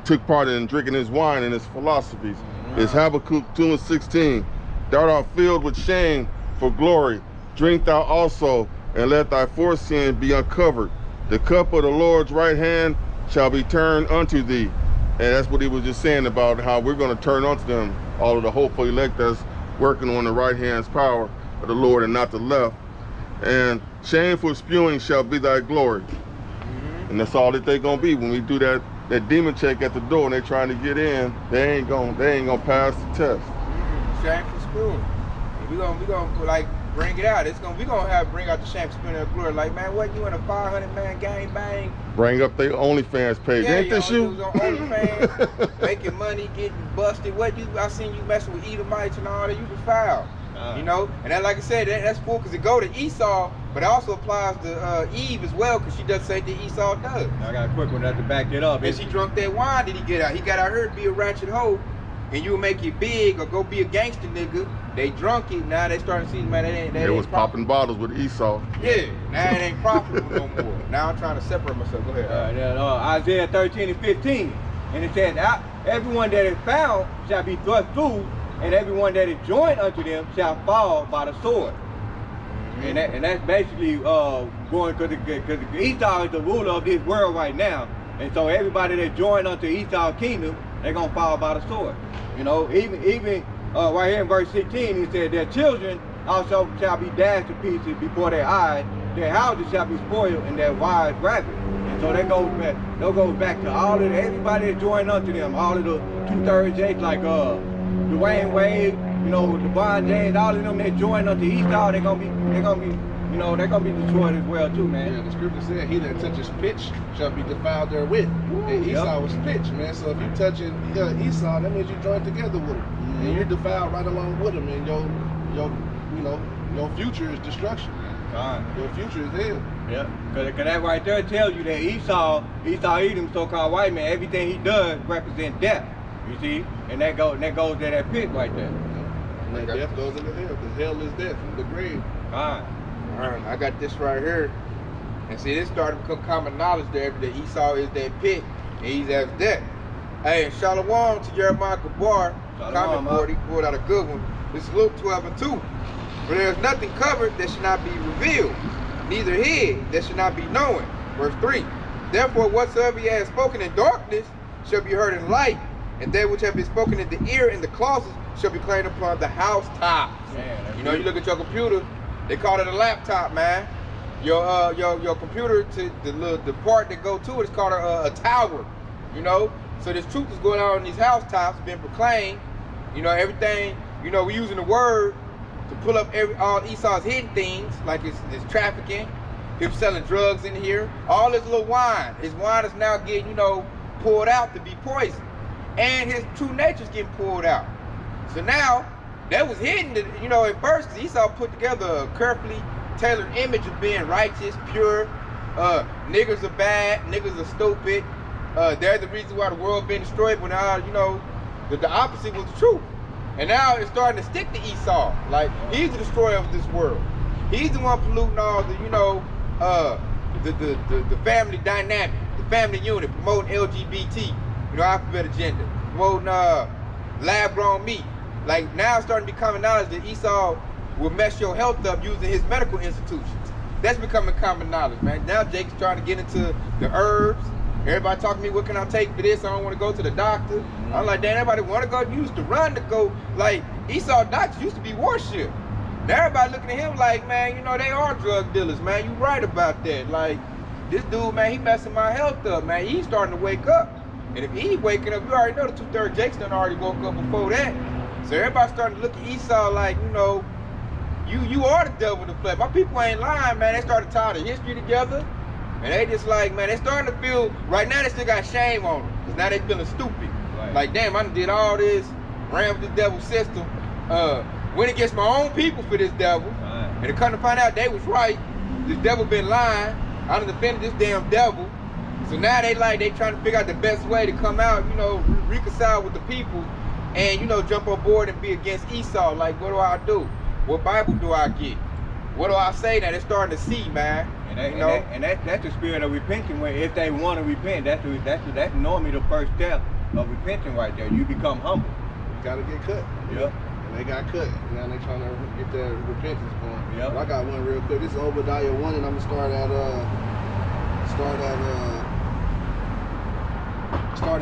took part in drinking his wine and his philosophies. It's Habakkuk 2:16. Thou art filled with shame for glory. Drink thou also, and let thy foreskin be uncovered. The cup of the Lord's right hand shall be turned unto thee. And that's what he was just saying about how we're going to turn unto them, all of the hopeful elect that's working on the right hand's power of the Lord and not the left. And shameful spewing shall be thy glory. And that's all that they're gonna be when we do that demon check at the door and they trying to get in. They ain't gonna pass the test.
Shameful spewing. We gonna like bring it out. We gonna bring out the shameful spewing of glory. Like, man, what, you in a 500-man gang bang?
Bring up their OnlyFans page.
Yeah,
ain't this you?
On OnlyFans, making money, getting busted. I seen you messing with Edomites and all that. You defiled. You know, and that, like I said, that's cool because it go to Esau, but it also applies to Eve as well, because she does the same thing Esau does.
I got a quick one to back it up.
And she drunk that wine. Did he get out? He got out here to be a ratchet hoe, and you make it big or go be a gangster nigga. They drunk it. Now they starting to see, man,
they was popping bottles with Esau.
Yeah, now it ain't profitable no more. Now I'm trying to separate myself. Go ahead.
Isaiah 13:15, and it says, everyone that is found shall be thrust through, and everyone that is joined unto them shall fall by the sword. And that's basically going because Esau is the ruler of this world right now, and so everybody that joined unto Esau's kingdom, they're gonna fall by the sword. You know, even right here in verse 16, he said, their children also shall be dashed to pieces before their eyes, their houses shall be spoiled, and their wives ravaged. And so that goes back to all of everybody that joined unto them, all of the 2/3 Jakes, like Dwayne Wade, you know, LeBron James, all of them that joined unto Esau, they're gonna be destroyed as well too, man.
Yeah, the scripture said, he that touches pitch shall be defiled therewith. And Esau was pitch, man. So if you touching Esau, that means you joined together with him. And you're defiled right along with him, and your future is destruction. Your future is hell.
Yeah, because that right there tells you that Esau Edom, so-called white man, everything he does represents death. You see, and that goes to that pit right there.
And that death goes into hell, because hell is death, the grave.
All right, I got this right here. And see, this started to become common knowledge there that Esau is that pit, and he's as death. Hey, Shalom to Jeremiah Kabar, comment board, he pulled out a good one. This is Luke 12:2. For there is nothing covered that should not be revealed, neither hid that should not be known. Verse 3. Therefore, whatsoever he has spoken in darkness shall be heard in light, and that which have been spoken in the ear in the closet shall be claimed upon the housetops. You know, you look at your computer, they call it a laptop, man. Your computer, to the part that go to it is called a tower. You know, so this truth is going on in these housetops, being proclaimed. You know, everything. You know, we're using the word to pull up all Esau's hidden things, like his trafficking, him selling drugs in here, all his little wine. His wine is now getting, you know, poured out to be poison. And his true nature's getting pulled out. So now, that was hidden, you know, at first, Esau put together a carefully tailored image of being righteous, pure, niggers are bad, niggas are stupid, they're the reason why the world been destroyed, but now, you know, the opposite was the truth. And now it's starting to stick to Esau. Like, he's the destroyer of this world. He's the one polluting all the, you know, the family dynamic, the family unit, promoting LGBT, you know, alphabet agenda, promoting lab-grown meat. Like, now it's starting to become knowledge that Esau will mess your health up using his medical institutions. That's becoming common knowledge, man. Now Jake's trying to get into the herbs, Everybody talking to me, what can I take for this? I don't want to go to the doctor. I'm like, damn, everybody want to go. You used to run to go. Like, Esau doctors used to be worship. Now everybody looking at him like, man, you know, they are drug dealers, man. You right about that. Like, this dude, man, he messing my health up, man. He's starting to wake up. And if he waking up, you already know the 2/3 Jakes done already woke up before that. So everybody starting to look at Esau like, you know, you are the devil in the flesh. My people ain't lying, man. They started tying the history together. And they just like, man, they starting to feel, right now they still got shame on them. Because now they feeling stupid. Right. Like, damn, I done did all this, ran with the devil system, went against my own people for this devil. Right. And to come to find out they was right. This devil been lying. I done defended this damn devil. So now they trying to figure out the best way to come out, you know, reconcile with the people and, you know, jump on board and be against Esau. Like, what do I do? What Bible do I get? What do I say that they're starting to see, man? And
that's the spirit of repenting. Where if they want to repent, that's normally the first step of repenting right there. You become humble.
You gotta get cut.
Yep.
And they got cut. Now they trying to get their repentance going.
Yep.
But I got one real quick. This is Obadiah 1, and I'm gonna start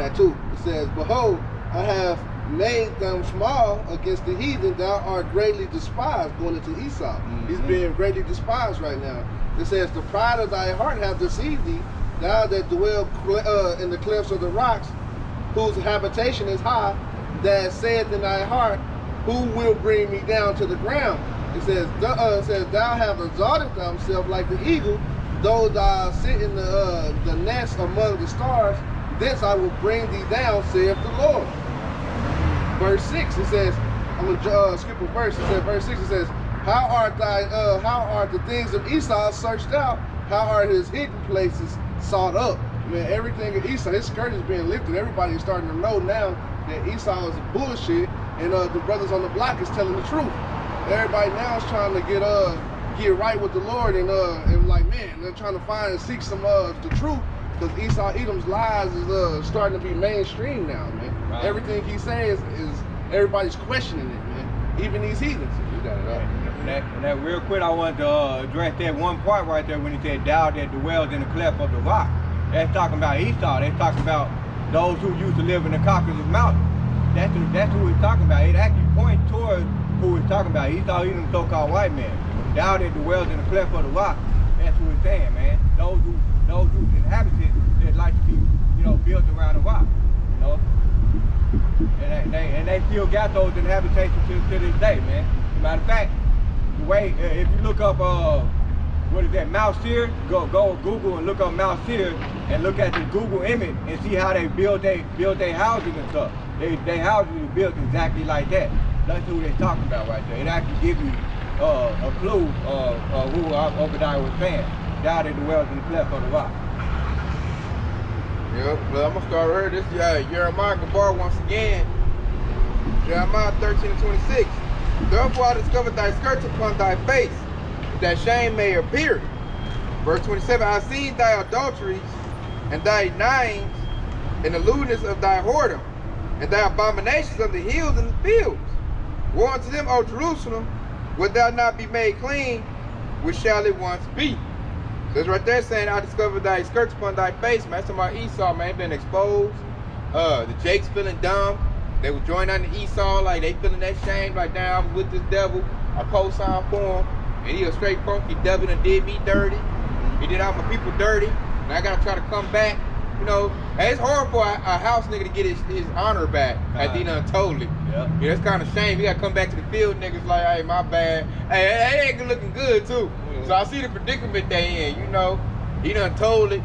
at 2. It says, behold, I have made them small against the heathen, thou art greatly despised, going into Esau. He's being greatly despised right now. It says, the pride of thy heart hath deceived thee, thou that dwell in the clefts of the rocks, whose habitation is high, that saith in thy heart, who will bring me down to the ground? It says, thou hast exalted thyself like the eagle, though thou sit in the nest among the stars, thence I will bring thee down, saith the Lord. Verse 6, it says, I'm gonna skip a verse. It says, verse 6, it says, how are the things of Esau searched out? How are his hidden places sought up? Man, everything of Esau, his skirt is being lifted. Everybody is starting to know now that Esau is bullshit, and the brothers on the block is telling the truth. Everybody now is trying to get right with the Lord, and like, man, they're trying to find and seek some the truth. Because Esau Edom's lies is starting to be mainstream now, man. Right. Everything he says is everybody's questioning it, man. Even these heathens. You got it up.
And that real quick, I wanted to address that one part right there when he said, thou that dwells in the cleft of the rock. That's talking about Esau. That's talking about those who used to live in the Caucasus Mountains. That's who he's talking about. It actually points towards who he's talking about. Esau Edom, so-called white man. Thou that dwells in the cleft of the rock. That's what he's saying, man. Those who inhabit it, that like to be, you know, built around the rock, you know. And they still got those in habitation to this day, man. As a matter of fact, the way if you look up what is that, Mount Seir, go Google and look up Mount Seir and look at the Google image and see how they build their houses and stuff. They houses are built exactly like that. That's who they're talking about right there. It actually gives you a clue of who Obadiah was saying. Thou that dwells in the cleft of the rock.
Yep, well, I'm gonna start right here. This is Jeremiah Gabar once again. Jeremiah 13:26. Therefore I discovered thy skirts upon thy face, that shame may appear. Verse 27. I have seen thy adulteries and thy lyings, and the lewdness of thy whoredom, and thy abominations of the hills and the fields. Woe unto them, O Jerusalem, wilt thou not be made clean, which shall it once be? So it's right there saying, I discovered thy skirts upon thy face, man. That's talking about Esau, man, been exposed. The Jakes feeling dumb. They were joining under Esau, like they feeling that shame, like, damn, I was with this devil. I co-signed for him. And he a straight funky devil and did me dirty. He did all my people dirty. And I gotta try to come back. You know, and it's hard for a house nigga to get his honor back after he done told it. Yeah, that's kind of shame. He gotta come back to the field, niggas like, hey, my bad. Hey, they ain't looking good too. Yeah. So I see the predicament they in, you know. He done told it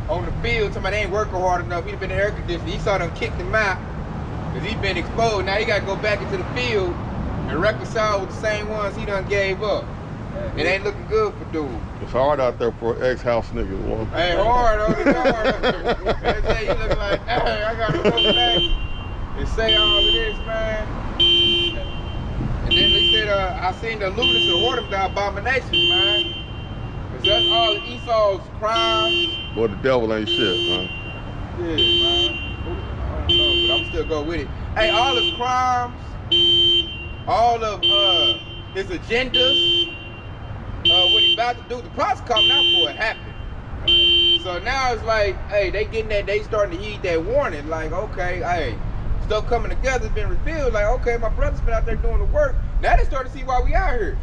on the field. Somebody ain't working hard enough. He done been in air conditioning. He saw them kicked him out because he been exposed. Now he gotta go back into the field and reconcile with the same ones he done gave up. It ain't looking good for dude.
It's hard out there for ex-house niggas.
Hey, hard out there. They say you look like, hey, I gotta go back and say all of this, man. And then they said, I seen the lewdness of whoredom, the abominations, man. Cause that's all Esau's crimes.
Boy, the devil ain't shit, man.
Yeah, man. I don't know, but I'm still go with it. Hey, all his crimes, all of his agendas, what he about to do, the process coming out for it happened. So now it's like, hey, they getting that, they starting to heed that warning. Like, okay, hey, stuff coming together has been revealed. Like, okay, my brother's been out there doing the work. Now they starting to see why we out here.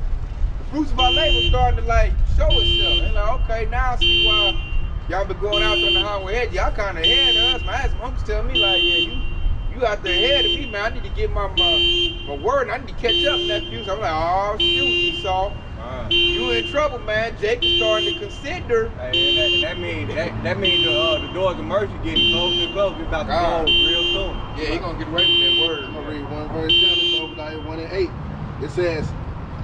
The fruits of our labor starting to like show itself. And like, okay, now I see why y'all been going out on the highway edge. Y'all kind of ahead of us. I had some uncles tell me like, yeah, you out there ahead of me, man. I need to get my word and I need to catch up, nephew. So I'm like, oh, shoot, Esau. You in trouble, man. Jake is starting to consider.
Hey, that means the doors of mercy getting closer and closer. It's about to close real soon.
Yeah, he gonna get away with that word.
I'm gonna read one verse down. It's Obadiah 1 and 8. It says,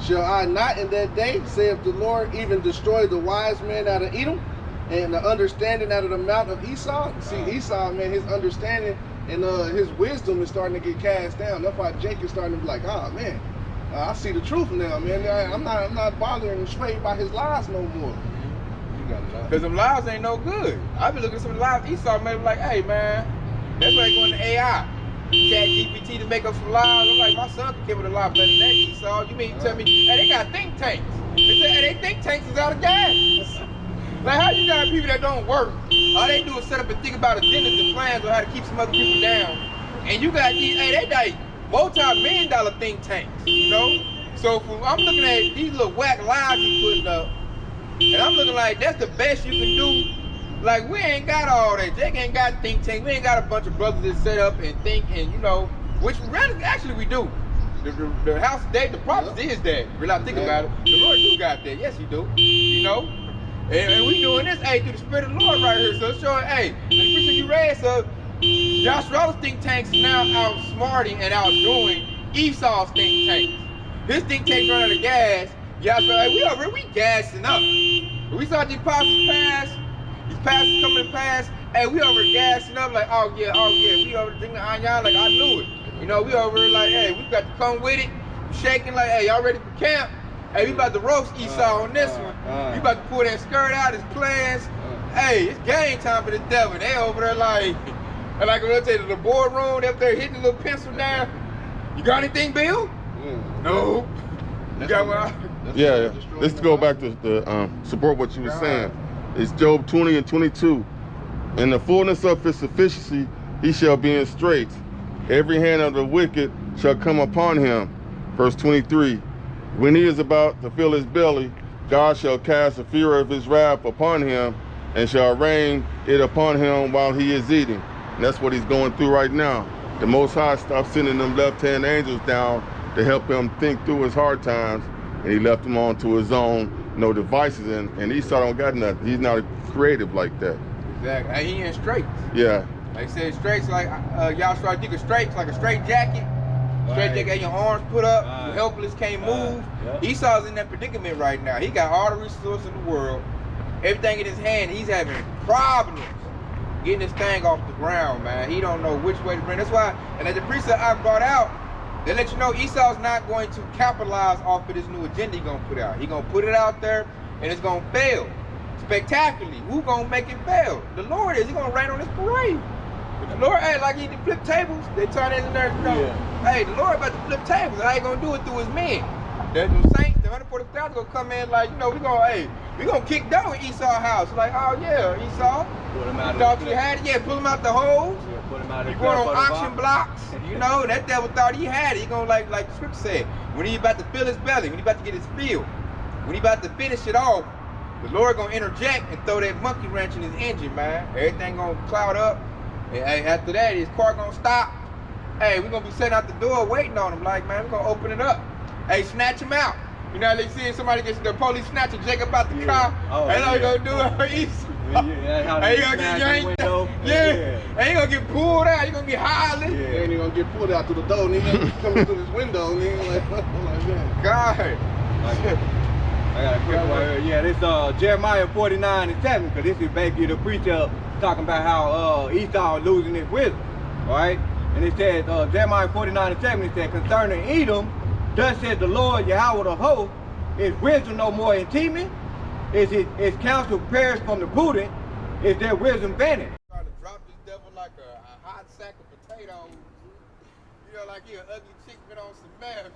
"Shall I not in that day, saith the Lord, even destroy the wise man out of Edom, and the understanding out of the mount of Esau?" See, Esau, man, his understanding and his wisdom is starting to get cast down. That's why Jake is starting to be like, oh man, I see the truth now, man. I'm not bothering and swayed by his lies no more.
Because them lies ain't no good. I been looking at some of the lies Esau made, like, hey man, that's why they going to AI, Chat GPT to make up some lies. I'm like, my son can give it a lie better than that, Esau. You mean tell me, hey, they got think tanks. They say, hey, they think tanks is out of gas. Like, how you got people that don't work? All they do is set up and think about agendas and plans on how to keep some other people down. And you got these, hey, they like multi-million-dollar think tanks, you know? So I'm looking at these little whack lies he's putting up, and I'm looking like, that's the best you can do. Like, we ain't got all that. Jake ain't got think tanks. We ain't got a bunch of brothers that set up and think, and you know, which actually we do. The house of David, the promise is that. Really, I think about it. The Lord do got that. Yes, he do. You know? And we doing this, hey, through the Spirit of the Lord right here. So it's showing, hey, the preacher you read, so Joshua's think tanks now outsmarting and outdoing Esau's think tanks. His think tanks running out of gas. Joshua, hey, we gassing up. We saw these apostles pass, these pastors coming to pass, hey, we over gassing up like, oh yeah, we over drinking the onion, like I knew it. You know, we over like, hey, we got to come with it, shaking like, hey, y'all ready for camp? Hey, we about to roast Esau on this one. We about to pull that skirt out, his plans. Hey, it's game time for the devil. They over there like I'm gonna tell you, the boardroom, they up there hitting a little pencil down. You got anything, Bill? No. You got one?
Yeah. Let's go back to support what you were saying. It's Job 20 and 22. In the fullness of his sufficiency, he shall be in straits. Every hand of the wicked shall come upon him. Verse 23. When he is about to fill his belly, God shall cast the fury of his wrath upon him and shall rain it upon him while he is eating. And that's what he's going through right now. The Most High stopped sending them left-hand angels down to help him think through his hard times, and he left him on to his own, devices, and Esau don't got nothing. He's not creative like that.
Exactly. Hey, he in straits.
Yeah.
Like I said, straits like y'all start thinking straits like a straight jacket. Straight jacket, got your arms put up, you're helpless, can't move. Esau's in that predicament right now. He got all the resources in the world, everything in his hand. He's having problems getting this thing off the ground, man. He don't know which way to bring. That's why, and as the precept I brought out, they let you know Esau's not going to capitalize off of this new agenda he's gonna put out. He's gonna put it out there, and it's gonna fail spectacularly. Who's gonna make it fail? The Lord is. He's gonna rain on this parade. The Lord, hey, like he did flip tables. They turn it in there, you know. Hey, the Lord about to flip tables. How he gonna do it through his men? There's some saints, the 140,000 gonna come in like, we gonna kick down with Esau's house. Like, oh yeah, Esau.
Put him out.
You thought you had it? Yeah, pull him out the holes.
Yeah, put him out.
You going on auction blocks? That devil thought he had it. He gonna like the scripture said, when he about to fill his belly, when he about to get his fill, when he about to finish it off, the Lord gonna interject and throw that monkey wrench in his engine, man. Everything gonna cloud up. And hey, after that, his car gonna stop. Hey, we're gonna be sitting out the door waiting on him. Like, man, we're gonna open it up. Hey, snatch him out. You know, they see somebody gets the police snatching Jacob out the car. They know he gonna do it. He gonna get yanked. And he gonna get pulled out. He gonna get hollering.
And he gonna get pulled out through the door. And he gonna come through this window. And he like that.
God.
I got a quick one here. Yeah, this Jeremiah 49 and 7, because this is basically the preacher talking about how Esau losing his wisdom, right? And it says, Jeremiah 49 and 7, it said, concerning Edom, thus says the Lord Yahawah the host, is wisdom no more intimate? Is counsel perished from the prudent? Is their wisdom vanished?
Trying to drop this devil like a hot sack of potatoes. You know, like he an ugly chick been on some meth.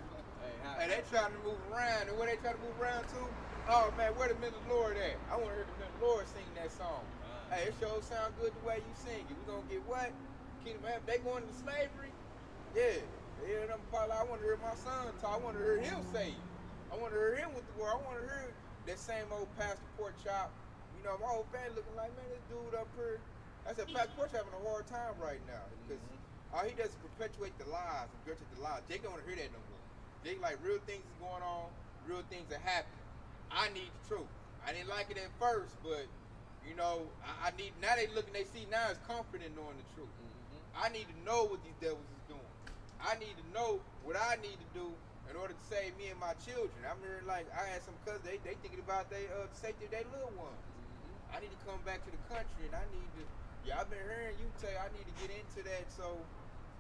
Hey, they trying to move around, and where they trying to move around to? Oh man, where the men of the Lord at? I want to hear the men of the Lord sing that song. Hey, it sure sound good the way you sing it. We gonna get what? Kingdom of Heaven. They going into slavery? Yeah. Yeah, them probably, I want to hear my son talk. I want to hear him say it. I want to hear him with the word. I want to hear that same old Pastor Pork Chop. You know, my whole family looking like, man, this dude up here. I said, Pastor Pork Chop having a hard time right now because all he does is perpetuate the lies and perpetuate the lies. Jake don't want to hear that no more. Jake like real things is going on, real things are happening. I need the truth. I didn't like it at first, but you know, I need, now they looking, they see now it's comfort in knowing the truth. I need to know what these devils is doing. I need to know what I need to do in order to save me and my children. I mean, like, I had some cousins, they thinking about the safety of their little ones. I need to come back to the country and I need to, yeah, I've been hearing you say I need to get into that so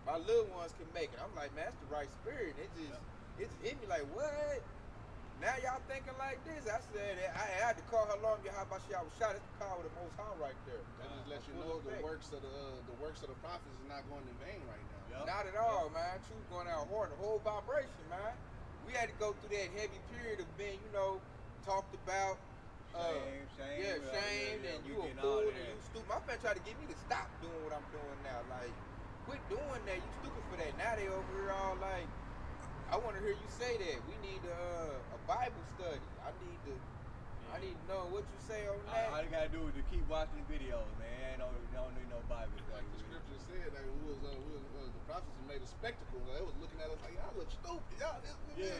my little ones can make it. I'm like, man, that's the right spirit. It just, it's hit me like, what? Now y'all thinking like this? I said, I had to call her long Yahawashi. I was shot. It's the power of the Most High right there.
That just lets you know the works of the prophets is not going in vain right now.
Yep. Not at all, man. Truth going out hard. The whole vibration, man. We had to go through that heavy period of being, you know, talked about. Shamed, and you a fool and you stupid. My friend tried to get me to stop doing what I'm doing now. Like, quit doing that. You stupid for that. Now they over here all like, I want to hear you say that. We need a Bible study. I need to know what you say on that.
All you gotta do is to keep watching videos, man. Don't need no Bible study.
Like the scripture said, that the prophets made a spectacle. They was looking at us like, y'all look stupid. Y'all this.
Yeah.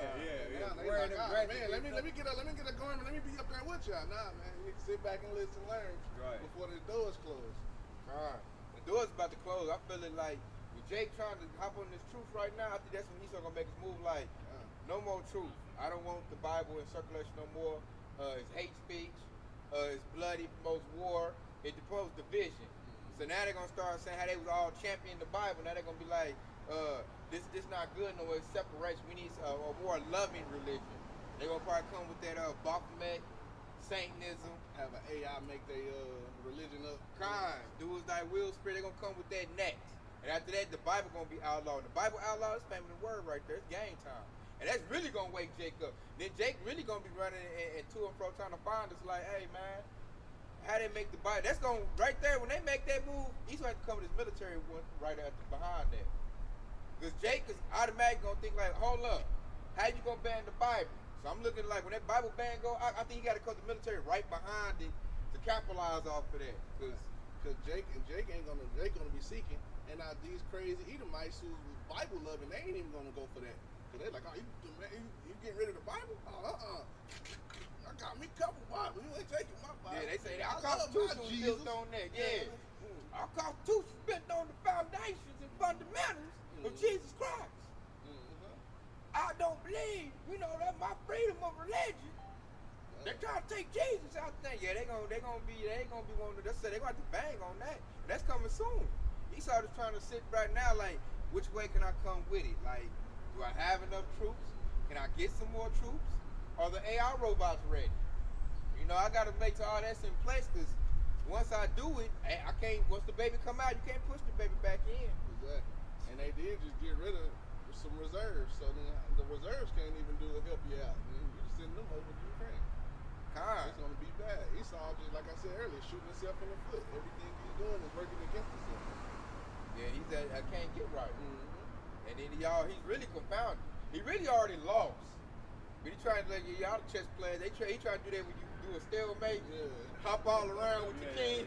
Like, oh, man, let me get a garment. Let me be up there with y'all. Nah, man, you need to sit back and listen and learn before the doors close.
Right. The door's about to close. I feel it like. With Jake trying to hop on this truth right now, I think that's when he's gonna make his move. Like, no more truth. I don't want the Bible in circulation no more. It's hate speech. It's bloody, promotes war. It promotes division. So now they're gonna start saying how they was all championing the Bible. Now they're gonna be like, this not good no more. It's separation. We need a more loving religion. They're gonna probably come with that Baphomet, Satanism.
Have an AI make their religion up.
Do as thy will, spirit. They're gonna come with that next. And after that, the Bible gonna be outlawed. The Bible outlawed is family word right there. It's game time. And that's really gonna wake Jake up. Then Jake really gonna be running and to and fro trying to find us like, hey man, how they make the Bible? That's gonna, right there, when they make that move, he's gonna have to come with his military one right behind that. Because Jake is automatically gonna think like, hold up, how you gonna ban the Bible? So I'm looking like when that Bible ban go, I think he gotta come to the military right behind it to capitalize off of that.
Because Jake ain't gonna be seeking. And now these crazy Edomites who's Bible loving, they ain't even gonna go for that. Cause they're like, oh, you getting rid of the Bible? Oh, I got me a couple Bibles. You ain't taking my Bible.
Yeah, they say our Constitution was built on that. Yeah. Our Constitution was built on the foundations and fundamentals of Jesus Christ. I don't believe, you know, that's my freedom of religion. They're trying to take Jesus out there. Yeah, they gonna be one of they gonna have to bang on that. And that's coming soon. Esau is trying to sit right now like, which way can I come with it? Like, do I have enough troops? Can I get some more troops? Are the AI robots ready? You know, I gotta make sure all that's in place because once I do it, I can't, once the baby come out, you can't push the baby back in.
Exactly. And they did just get rid of some reserves. So then the reserves can't even help you out. You just send them over to Ukraine. It's gonna be bad. Esau, just like I said earlier, shooting himself in the foot. Everything he's doing is working against himself.
Yeah, he's that I can't get right. And then he's really confounded. He really already lost. But he trying to let y'all the chess players. He trying to do that when you do a stalemate. Hop all around with your king.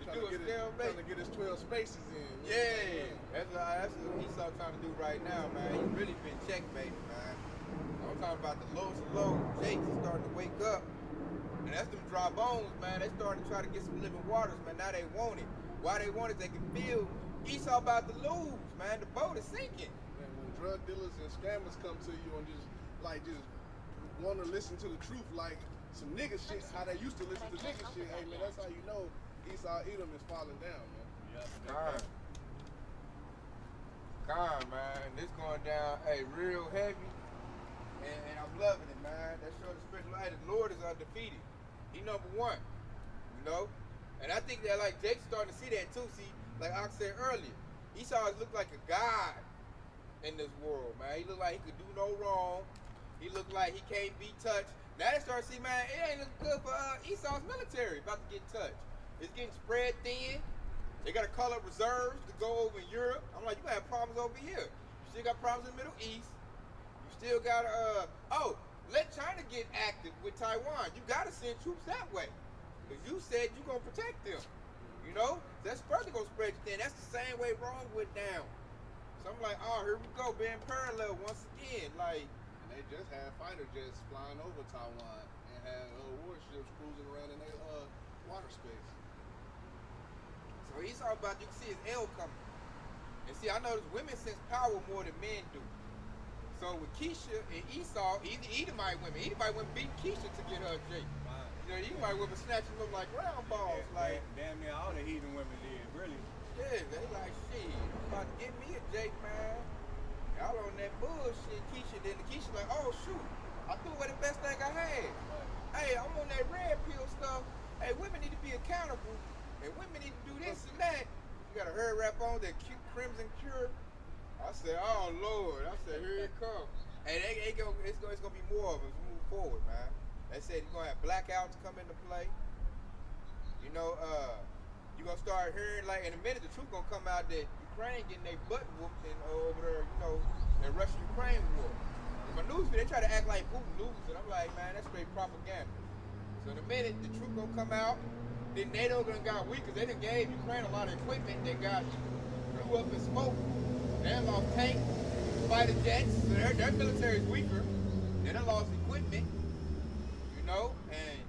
Trying to get his 12 spaces in.
That's what Esau trying to do right now, man. He's really been checkmated, man. I'm talking about the lowest of low. Jake's starting to wake up. And that's them dry bones, man. They starting to try to get some living waters, man. Now they want it. Why they want it, they can feel Esau about to lose, man. The boat is sinking.
Man, when drug dealers and scammers come to you and just want to listen to the truth like some nigga shit, how they used to listen to nigga shit, hey man, that's how you know Esau Edom is falling down, man.
Con, man. This going down, real heavy. And I'm loving it, man. That shows the spiritual light. The Lord is undefeated. He number one, you know? And I think that, like, Jake's starting to see that, too. See, like I said earlier, Esau looked like a god in this world, man. He looked like he could do no wrong. He looked like he can't be touched. Now they start to see, man, it ain't looking good for Esau's military about to get touched. It's getting spread thin. They got to call up reserves to go over in Europe. I'm like, you gonna have problems over here. You still got problems in the Middle East. You still got let China get active with Taiwan. You got to send troops that way. Because you said you're going to protect them. You know? That's further going to spread you thin. That's the same way Rome went down. So I'm like, oh, here we go, being parallel once again. Like,
and they just had fighter jets flying over Taiwan and had warships cruising around in their water space.
So he's all about, you can see his L coming. And see, I notice women sense power more than men do. So with Keisha and Esau, Edomite women beat Keisha to get her a Jake.
Right.
You know, Edomite women snatching them like round balls.
Yeah,
like
damn near all the heathen women did, really.
Yeah, they like, shit, you about to get me a Jake, man. Y'all on that bullshit, Keisha. Then the Keisha like, oh shoot, I threw away the best thing I had. Right. Hey, I'm on that red pill stuff. Hey, women need to be accountable. And women need to do this and that. You gotta hurry wrap on that cute crimson cure. I said, oh Lord. I said, here it comes. Hey, it's gonna be more of us move forward, man. They said you're gonna have blackouts come into play. You know, you're gonna start hearing, like, in a minute, the truth gonna come out that Ukraine getting their butt whooped in over there, you know, the Russia-Ukraine war. In my news feed, they try to act like Putin losing. I'm like, man, that's straight propaganda. So in a minute, the truth gonna come out. Then NATO gonna got weak because they done gave Ukraine a lot of equipment that got blew up in smoke. They done lost tanks, fighter jets, so their military is weaker. They done lost equipment, you know, and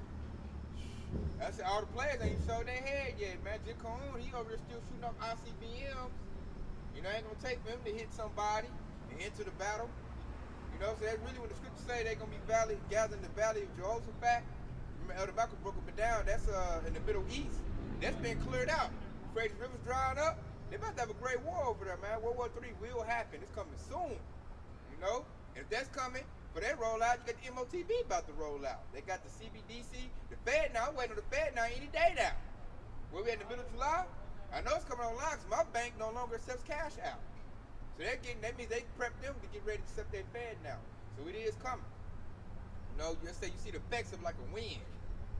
that's all the players ain't showed their head yet, man. Jim Coon, he over here still shooting up ICBMs. You know, ain't gonna take for him to hit somebody and enter the battle. You know, so that's really when the scriptures say they're gonna be gathered in the valley of Jehoshaphat. Elder Malcolm broke up and down. That's in the Middle East. That's been cleared out. Euphrates River's drying up. They're about to have a great war over there, man. World War III will happen. It's coming soon. You know? And if that's coming, for that rollout, you got the MOTB about to roll out. They got the CBDC, the Fed now. I'm waiting on the Fed now any day now. Where we in the middle of July? I know it's coming online because my bank no longer accepts cash out. So that means they prep them to get ready to accept their Fed now. So it is coming. You know, let's say you see the effects of like a wind.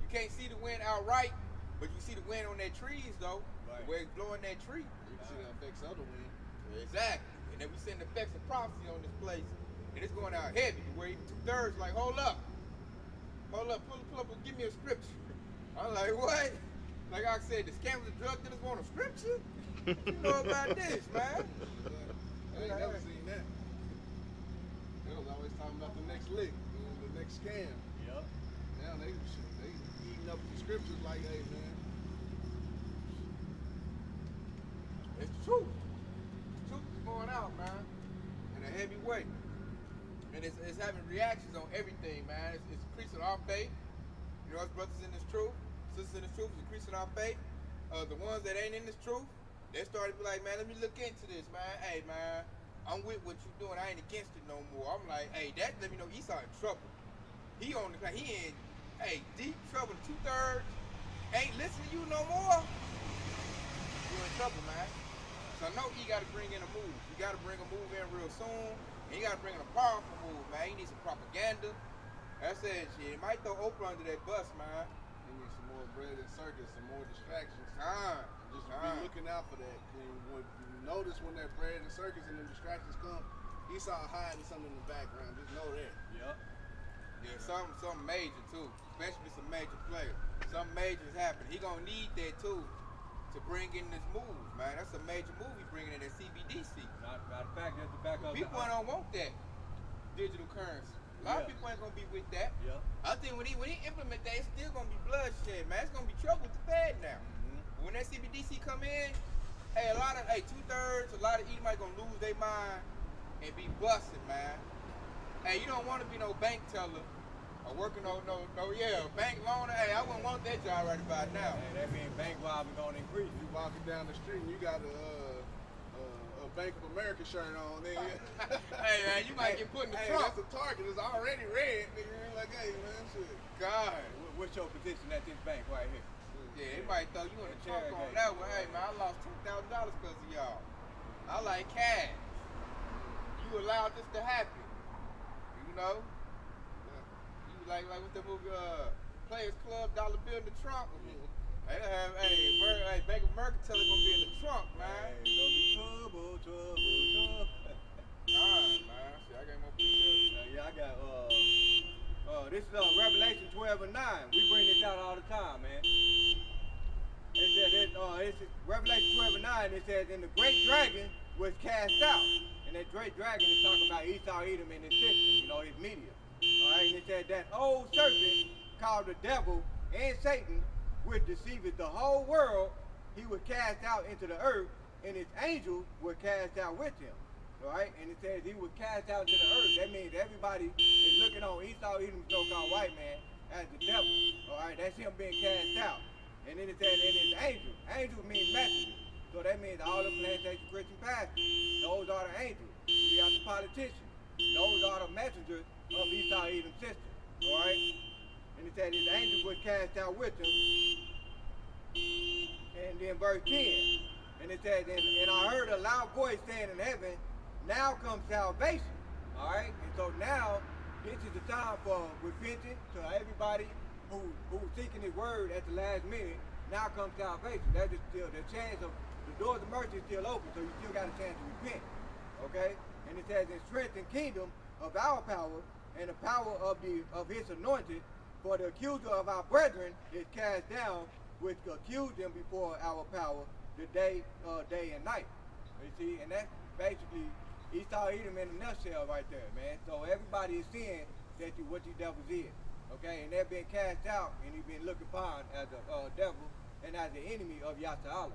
You can't see the wind outright, but you see the wind on their trees though, right. Where it's blowing that tree.
You can see the effects of the wind.
Exactly. And then we seeing the effects of prophecy on this place. And it's going out heavy, where even 2/3 like, hold up, pull up and give me a scripture. I'm like, what? Like I said, the scammers and drug dealers want a scripture? You know about this, man?
I ain't never seen that. They was always talking about the next lick, the next scam.
Yep.
Now they eating up the scriptures like, hey man.
It's the truth. The truth is going out, man, in a heavy way. And it's having reactions on everything, man. It's increasing our faith. You know, us brothers in this truth, sisters in this truth, it's increasing our faith. The ones that ain't in this truth, they started to be like, man, let me look into this, man. Hey, man, I'm with what you doing. I ain't against it no more. I'm like, hey, that let me know Esau in trouble. He in, hey, deep trouble. 2/3 ain't listening to you no more. You in trouble, man. So I know he got to bring in a move. You got to bring a move in real soon. And you got to bring in a powerful move, man. He needs some propaganda. That's it, shit. He might throw Oprah under that bus, man.
He needs some more bread and circus, some more distractions. Just be looking out for that. And you notice when that bread and circus and the distractions come, Esau hiding something in the background. Just know that.
Yep.
Yeah, something major too, especially some major players. Something major is happening. He gonna need that too to bring in this move, man. That's a major move he bringing in that CBDC.
Matter of fact, that's the back of
people don't want that digital currency. A lot of people ain't gonna be with that.
Yeah.
I think when he implement that, it's still gonna be bloodshed, man. It's gonna be trouble with the Fed now. Mm-hmm. When that CBDC come in, hey, 2/3, a lot of Edomites gonna lose their mind and be busted, man. Hey, you don't want to be no bank teller or working bank loaner. Hey, I wouldn't want that job right about now.
Hey, that means bank robbing gonna increase.
You walking down the street and you got a Bank of America shirt on, nigga.
Hey man, you might get put in the trunk.
That's a target. It's already red, nigga. Like, hey man, shit.
God.
What's your position at this bank right here?
Yeah, they might throw you in the trunk on that one. Hey man, I lost $10,000 because of y'all. I like cash. You allowed this to happen. You know? You like what's the movie? Players Club, dollar bill in the trunk. They have, hey, Bank of America tell it gonna be in the trunk, man.
Hey, don't be trouble.
Alright, man. See, I got more pictures.
Yeah, I got, this is Revelation 12 and 9. We bring this out all the time, man. It says, it's Revelation 12 and 9, it says, and the great dragon was cast out. And that great dragon is talking about Esau, Edom, and his sister, you know, his media. All right, and it said that old serpent called the devil and Satan, which deceiveth the whole world, he was cast out into the earth, and his angels were cast out with him. All right, and it says he was cast out into the earth. That means everybody is looking on Esau, Edom, so-called white man, as the devil. All right, that's him being cast out. And then it says, and his angels. Angels mean messengers. So that means all the plantation Christian pastors. Those are the angels. You got the politicians. Those are the messengers of Esau, Edom's sister. All right? And it said his angels were cast out with him. And then verse 10. And it says, and I heard a loud voice saying in heaven, now comes salvation. All right? And so now, this is the time for repentance to everybody who's seeking his word at the last minute. Now comes salvation. That is still the chance of, the doors of mercy is still open, so you still got a chance to repent. Okay? And it says, in strength and kingdom of our power, and the power of his anointed, for the accuser of our brethren is cast down, which accused them before our power, the day and night. You see, and that's basically Esau Edom in a nutshell right there, man. So everybody is seeing that what these devils is. Okay, and they're being cast out, and he's been looked upon as a devil and as the enemy of Yahawah.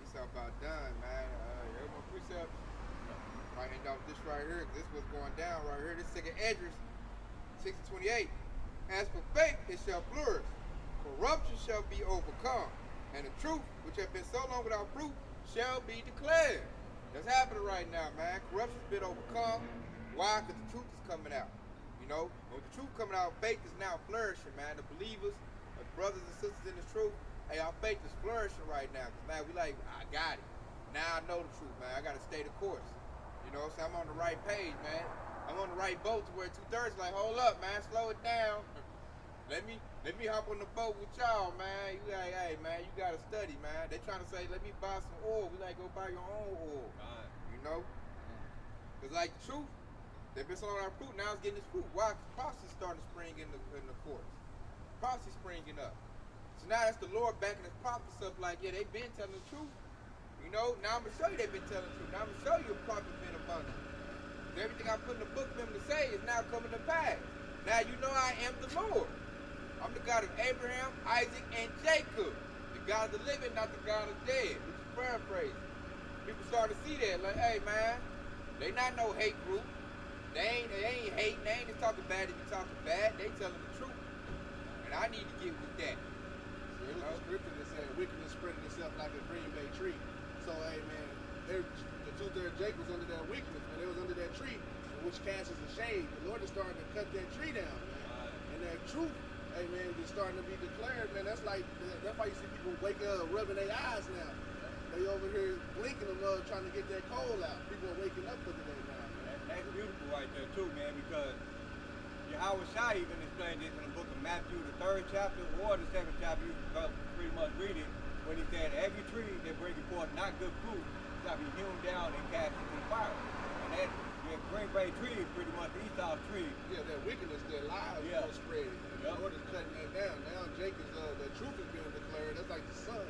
Esau about done, man. Here's my precepts. Right end off this right here. This was going down right here. This second Esdras 6:28. As for faith, it shall flourish. Corruption shall be overcome, and the truth, which has been so long without fruit, shall be declared. That's happening right now, man. Corruption's been overcome. Why? Because the truth is coming out. You know, when the truth coming out, faith is now flourishing, man. The believers, the brothers and sisters in the truth, hey, our faith is flourishing right now. Because, man, we like, I got it. Now I know the truth, man. I got to stay the course. You know, so I'm on the right page, man. I'm on the right boat to where 2/3 like, hold up, man, slow it down. Let me hop on the boat with y'all, man. You like, hey, man, you gotta study, man. They trying to say, let me buy some oil. We like, go buy your own oil.
Right.
You know? Cause like the truth, they've been selling our fruit. Now it's getting this fruit. Why? Cause prophecy's starting to spring in the courts. Prophecy's springing up. So now that's the Lord backing his prophets up. Like, yeah, they've been telling the truth. You know? Now I'm gonna show you they've been telling the truth. Now I'm gonna show you a prophet's been among them. Everything I put in the book for them to say is now coming to pass. Now you know I am the Lord. I'm the God of Abraham, Isaac, and Jacob. The God of the living, not the God of the dead. Which is paraphrasing. People start to see that, like, hey man, they not no hate group. They ain't hating, they ain't just talking bad if you talking bad. They telling the truth. And I need to get with that.
So it was a scripture that said wickedness spreading itself like a green bay tree. So hey man, the 2/3 Jacob was under that weakness, man. They was under that tree, which casts a shade. The Lord is starting to cut that tree down, man. And that truth, hey man, is starting to be declared, man. That's why you see people wake up, rubbing their eyes now. They over here blinking them up, trying to get that coal out. People are waking up for the day now, man.
That's beautiful right there too, man, because Yahawashi even explained this in the book of Matthew, the 3rd chapter, or the 2nd chapter. You can pretty much read it, when he said, every tree that brings forth not good fruit shall be hewn down and cast into the fire. And that green bay tree is pretty much the Esau tree.
Yeah, that wickedness, that lies is gonna spread. The Lord is cutting that down. Now Jacob's the truth is being declared. That's like the sun.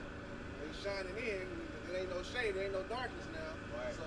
It's shining in. There ain't no shade, there ain't no darkness now.
Right.
So